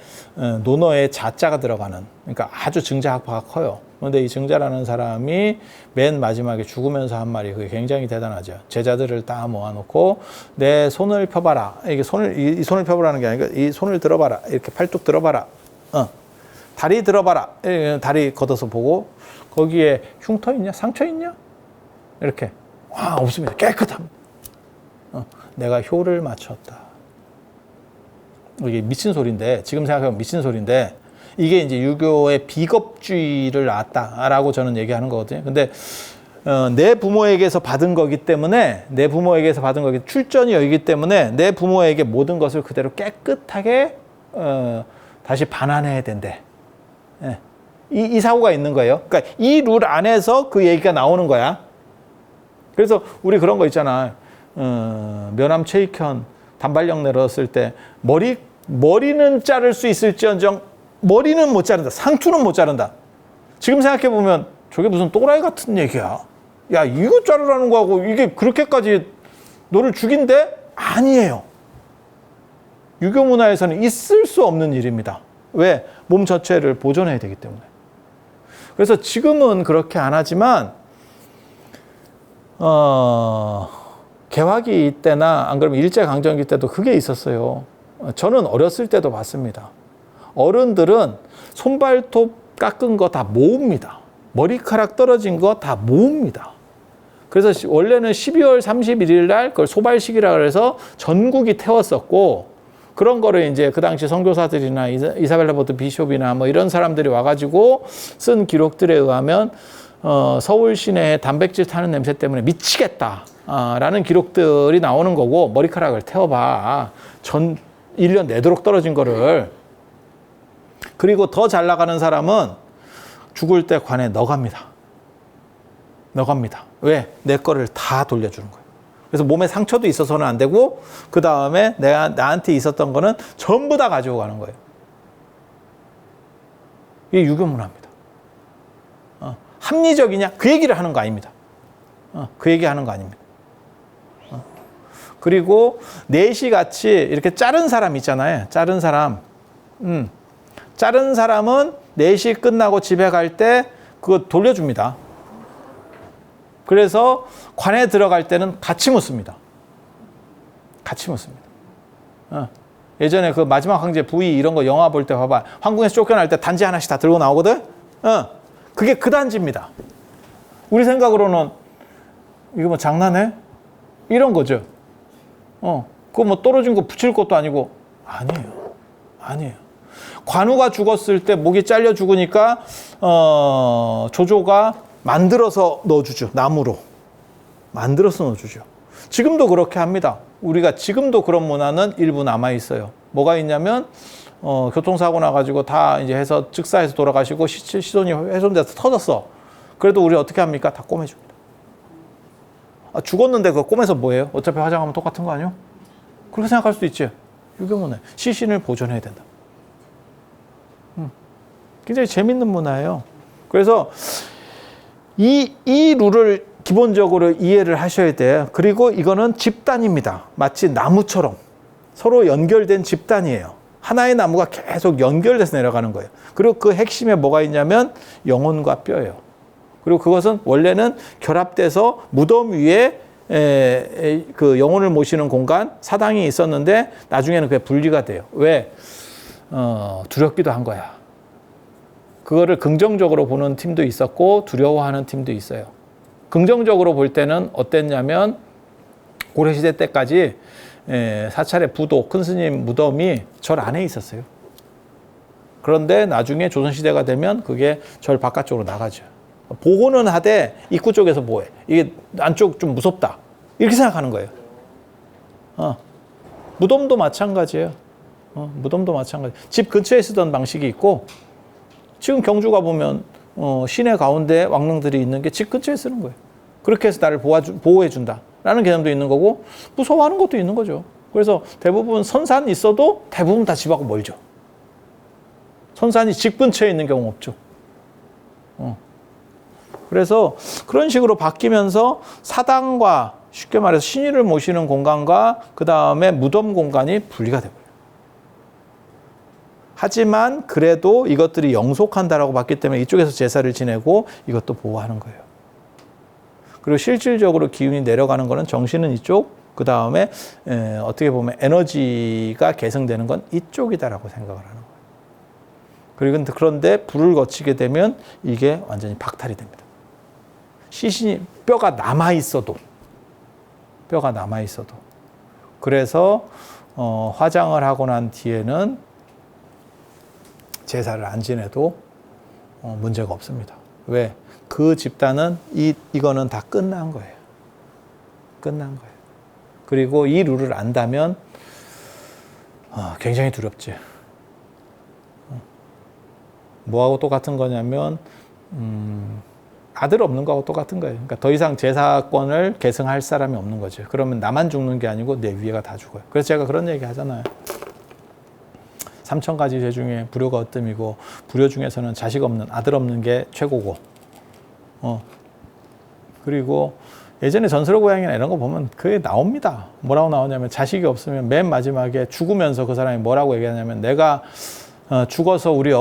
논어에 자자가 들어가는, 그러니까 아주 증자학파가 커요. 그런데 이 증자라는 사람이 맨 마지막에 죽으면서 한 말이 그게 굉장히 대단하죠. 제자들을 다 모아놓고 내 손을 펴봐라. 이게 이 손을 펴보라는 게 아니고 이 손을 들어봐라. 이렇게 팔뚝 들어봐라. 다리 들어봐라. 다리 걷어서 보고 거기에 흉터 있냐? 상처 있냐? 이렇게. 와, 없습니다. 깨끗합니다. 내가 효를 맞췄다. 이게 미친 소리인데, 지금 생각하면 미친 소리인데, 이게 이제 유교의 비겁주의를 낳았다라고 저는 얘기하는 거거든요. 근데, 내 부모에게서 받은 거기 때문에, 출전이 여기기 때문에, 내 부모에게 모든 것을 그대로 깨끗하게, 다시 반환해야 된대. 예. 이 사고가 있는 거예요. 그러니까 이 룰 안에서 그 얘기가 나오는 거야. 그래서 우리 그런 거 있잖아. 면암 최익현 단발령 내렸을 때 머리는 자를 수 있을지언정 머리는 못 자른다. 상투는 못 자른다. 지금 생각해 보면 저게 무슨 또라이 같은 얘기야. 야, 이거 자르라는 거하고 이게 그렇게까지 너를 죽인대? 아니에요. 유교 문화에서는 있을 수 없는 일입니다. 왜? 몸 전체를 보존해야 되기 때문에. 그래서 지금은 그렇게 안 하지만 개화기 때나 안 그러면 일제강점기 때도 그게 있었어요. 저는 어렸을 때도 봤습니다. 어른들은 손발톱 깎은 거 다 모읍니다. 머리카락 떨어진 거 다 모읍니다. 그래서 원래는 12월 31일 날 그걸 소발식이라 해서 전국이 태웠었고, 그런 거를 이제 그 당시 선교사들이나 이사벨라 보트 비숍이나 뭐 이런 사람들이 와가지고 쓴 기록들에 의하면 서울 시내에 단백질 타는 냄새 때문에 미치겠다 라는 기록들이 나오는 거고, 머리카락을 태워봐. 1년 내도록 떨어진 거를. 그리고 더 잘 나가는 사람은 죽을 때 관에 넣어갑니다. 왜? 내 거를 다 돌려주는 거예요. 그래서 몸에 상처도 있어서는 안 되고, 그 다음에 나한테 있었던 거는 전부 다 가지고 가는 거예요. 이게 유교 문화입니다. 합리적이냐? 그 얘기를 하는 거 아닙니다. 그 얘기 하는 거 아닙니다. 그리고 넷이 같이 이렇게 자른 사람 있잖아요. 자른 사람. 자른 사람은 넷이 끝나고 집에 갈 때 그거 돌려줍니다. 그래서 관에 들어갈 때는 같이 묻습니다. 예전에 그 마지막 황제 부위 이런 거 영화 볼 때 봐봐. 황궁에서 쫓겨날 때 단지 하나씩 다 들고 나오거든? 그게 그 단지입니다. 우리 생각으로는 이거 뭐 장난해? 이런 거죠. 그거 뭐 떨어진 거 붙일 것도 아니고. 아니에요. 관우가 죽었을 때 목이 잘려 죽으니까, 조조가 만들어서 넣어주죠. 나무로. 만들어서 넣어주죠. 지금도 그렇게 합니다. 우리가 지금도 그런 문화는 일부 남아있어요. 뭐가 있냐면, 교통사고 나가지고 다 이제 해서 즉사해서 돌아가시고 시선이 훼손돼서 터졌어. 그래도 우리 어떻게 합니까? 다 꼬매줍니다. 죽었는데 그거 꼬매서 뭐예요? 어차피 화장하면 똑같은 거 아니에요? 그렇게 생각할 수도 있지. 유교문화. 시신을 보존해야 된다. 굉장히 재밌는 문화예요. 그래서 이 룰을 기본적으로 이해를 하셔야 돼요. 그리고 이거는 집단입니다. 마치 나무처럼 서로 연결된 집단이에요. 하나의 나무가 계속 연결돼서 내려가는 거예요. 그리고 그 핵심에 뭐가 있냐면 영혼과 뼈예요. 그리고 그것은 원래는 결합돼서 무덤 위에 그 영혼을 모시는 공간, 사당이 있었는데 나중에는 그게 분리가 돼요. 왜? 두렵기도 한 거야. 그거를 긍정적으로 보는 팀도 있었고 두려워하는 팀도 있어요. 긍정적으로 볼 때는 어땠냐면 고려시대 때까지 사찰의 부도, 큰 스님 무덤이 절 안에 있었어요. 그런데 나중에 조선시대가 되면 그게 절 바깥쪽으로 나가죠. 보호는 하되 입구 쪽에서 뭐해? 이게 안쪽 좀 무섭다. 이렇게 생각하는 거예요. 무덤도 마찬가지예요. 무덤도 마찬가지. 집 근처에 쓰던 방식이 있고 지금 경주가 보면 시내 가운데 왕릉들이 있는 게 집 근처에 쓰는 거예요. 그렇게 해서 나를 보호해 준다라는 개념도 있는 거고 무서워하는 것도 있는 거죠. 그래서 대부분 선산이 있어도 대부분 다 집하고 멀죠. 선산이 집 근처에 있는 경우 없죠. 그래서 그런 식으로 바뀌면서 사당과 쉽게 말해서 신의를 모시는 공간과 그 다음에 무덤 공간이 분리가 돼버려요. 하지만 그래도 이것들이 영속한다라고 봤기 때문에 이쪽에서 제사를 지내고 이것도 보호하는 거예요. 그리고 실질적으로 기운이 내려가는 거는 정신은 이쪽, 그 다음에 어떻게 보면 에너지가 계승되는 건 이쪽이다라고 생각을 하는 거예요. 그런데 불을 거치게 되면 이게 완전히 박탈이 됩니다. 시신이 뼈가 남아 있어도 그래서 화장을 하고 난 뒤에는 제사를 안 지내도 문제가 없습니다. 왜? 그 집단은 이거는 다 끝난 거예요. 끝난 거예요. 그리고 이 룰을 안다면 굉장히 두렵지. 뭐하고 똑같은 거냐면 아들 없는 거하고 똑같은 거예요. 그러니까 더 이상 제사권을 계승할 사람이 없는 거죠. 그러면 나만 죽는 게 아니고 내 위에가 다 죽어요. 그래서 제가 그런 얘기 하잖아요. 3,000가지 죄 중에 불효가 어뜸이고 불효 중에서는 자식 없는 아들 없는 게 최고고 그리고 예전에 전설의 고향이나 이런 거 보면 그게 나옵니다. 뭐라고 나오냐면 자식이 없으면 맨 마지막에 죽으면서 그 사람이 뭐라고 얘기하냐면 내가 죽어서 우리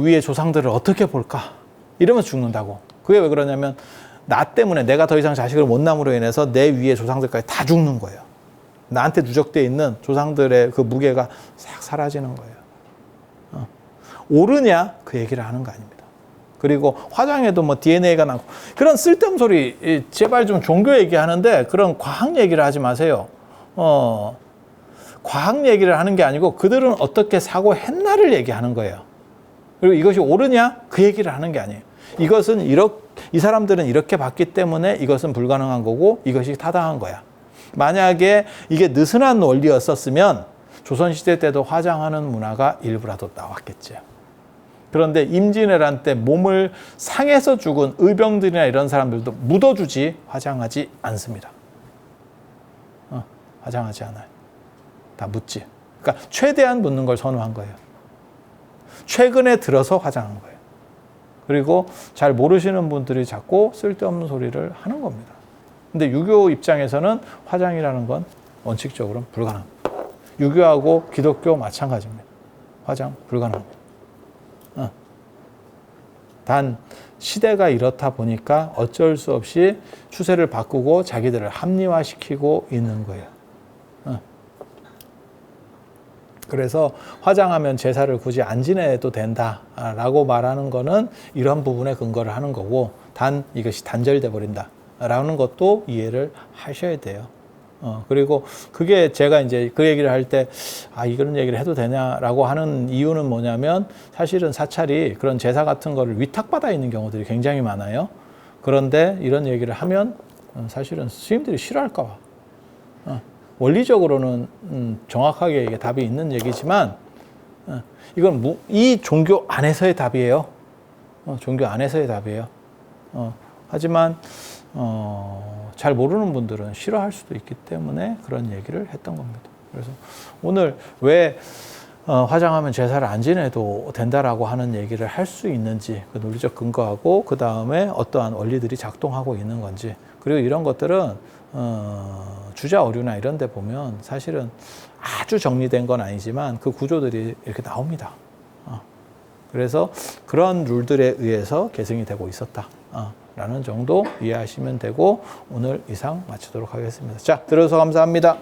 위의 조상들을 어떻게 볼까 이러면서 죽는다고. 그게 왜 그러냐면 나 때문에 내가 더 이상 자식을 못 남으로 인해서 내 위의 조상들까지 다 죽는 거예요. 나한테 누적되어 있는 조상들의 그 무게가 싹 사라지는 거예요. 옳으냐? 그 얘기를 하는 거 아닙니다. 그리고 화장에도 뭐 DNA가 나고 그런 쓸데없는 소리 제발 좀 종교 얘기하는데 그런 과학 얘기를 하지 마세요. 과학 얘기를 하는 게 아니고 그들은 어떻게 사고했나를 얘기하는 거예요. 그리고 이것이 옳으냐? 그 얘기를 하는 게 아니에요. 이것은 이 사람들은 이렇게 봤기 때문에 이것은 불가능한 거고 이것이 타당한 거야. 만약에 이게 느슨한 원리였었으면 조선시대 때도 화장하는 문화가 일부라도 나왔겠죠. 그런데 임진왜란 때 몸을 상해서 죽은 의병들이나 이런 사람들도 묻어주지 화장하지 않습니다. 화장하지 않아요. 다 묻지. 그러니까 최대한 묻는 걸 선호한 거예요. 최근에 들어서 화장한 거예요. 그리고 잘 모르시는 분들이 자꾸 쓸데없는 소리를 하는 겁니다. 근데 유교 입장에서는 화장이라는 건 원칙적으로는 불가능합니다. 유교하고 기독교 마찬가지입니다. 화장 불가능합니다. 단 시대가 이렇다 보니까 어쩔 수 없이 추세를 바꾸고 자기들을 합리화시키고 있는 거예요. 그래서 화장하면 제사를 굳이 안 지내도 된다라고 말하는 거는 이런 부분에 근거를 하는 거고 단 이것이 단절돼 버린다라는 것도 이해를 하셔야 돼요. 그리고 그게 제가 이제 그 얘기를 할 때, 이런 얘기를 해도 되냐라고 하는 이유는 뭐냐면 사실은 사찰이 그런 제사 같은 거를 위탁받아 있는 경우들이 굉장히 많아요. 그런데 이런 얘기를 하면 사실은 스님들이 싫어할까 봐. 원리적으로는 정확하게 이게 답이 있는 얘기지만 이건 이 종교 안에서의 답이에요. 종교 안에서의 답이에요. 하지만 잘 모르는 분들은 싫어할 수도 있기 때문에 그런 얘기를 했던 겁니다. 그래서 오늘 왜 화장하면 제사를 안 지내도 된다라고 하는 얘기를 할 수 있는지 그 논리적 근거하고 그 다음에 어떠한 원리들이 작동하고 있는 건지 그리고 이런 것들은 주자 어류나 이런 데 보면 사실은 아주 정리된 건 아니지만 그 구조들이 이렇게 나옵니다. 그래서 그런 룰들에 의해서 계승이 되고 있었다. 라는 정도 이해하시면 되고 오늘 이상 마치도록 하겠습니다. 자, 들어주셔서 감사합니다.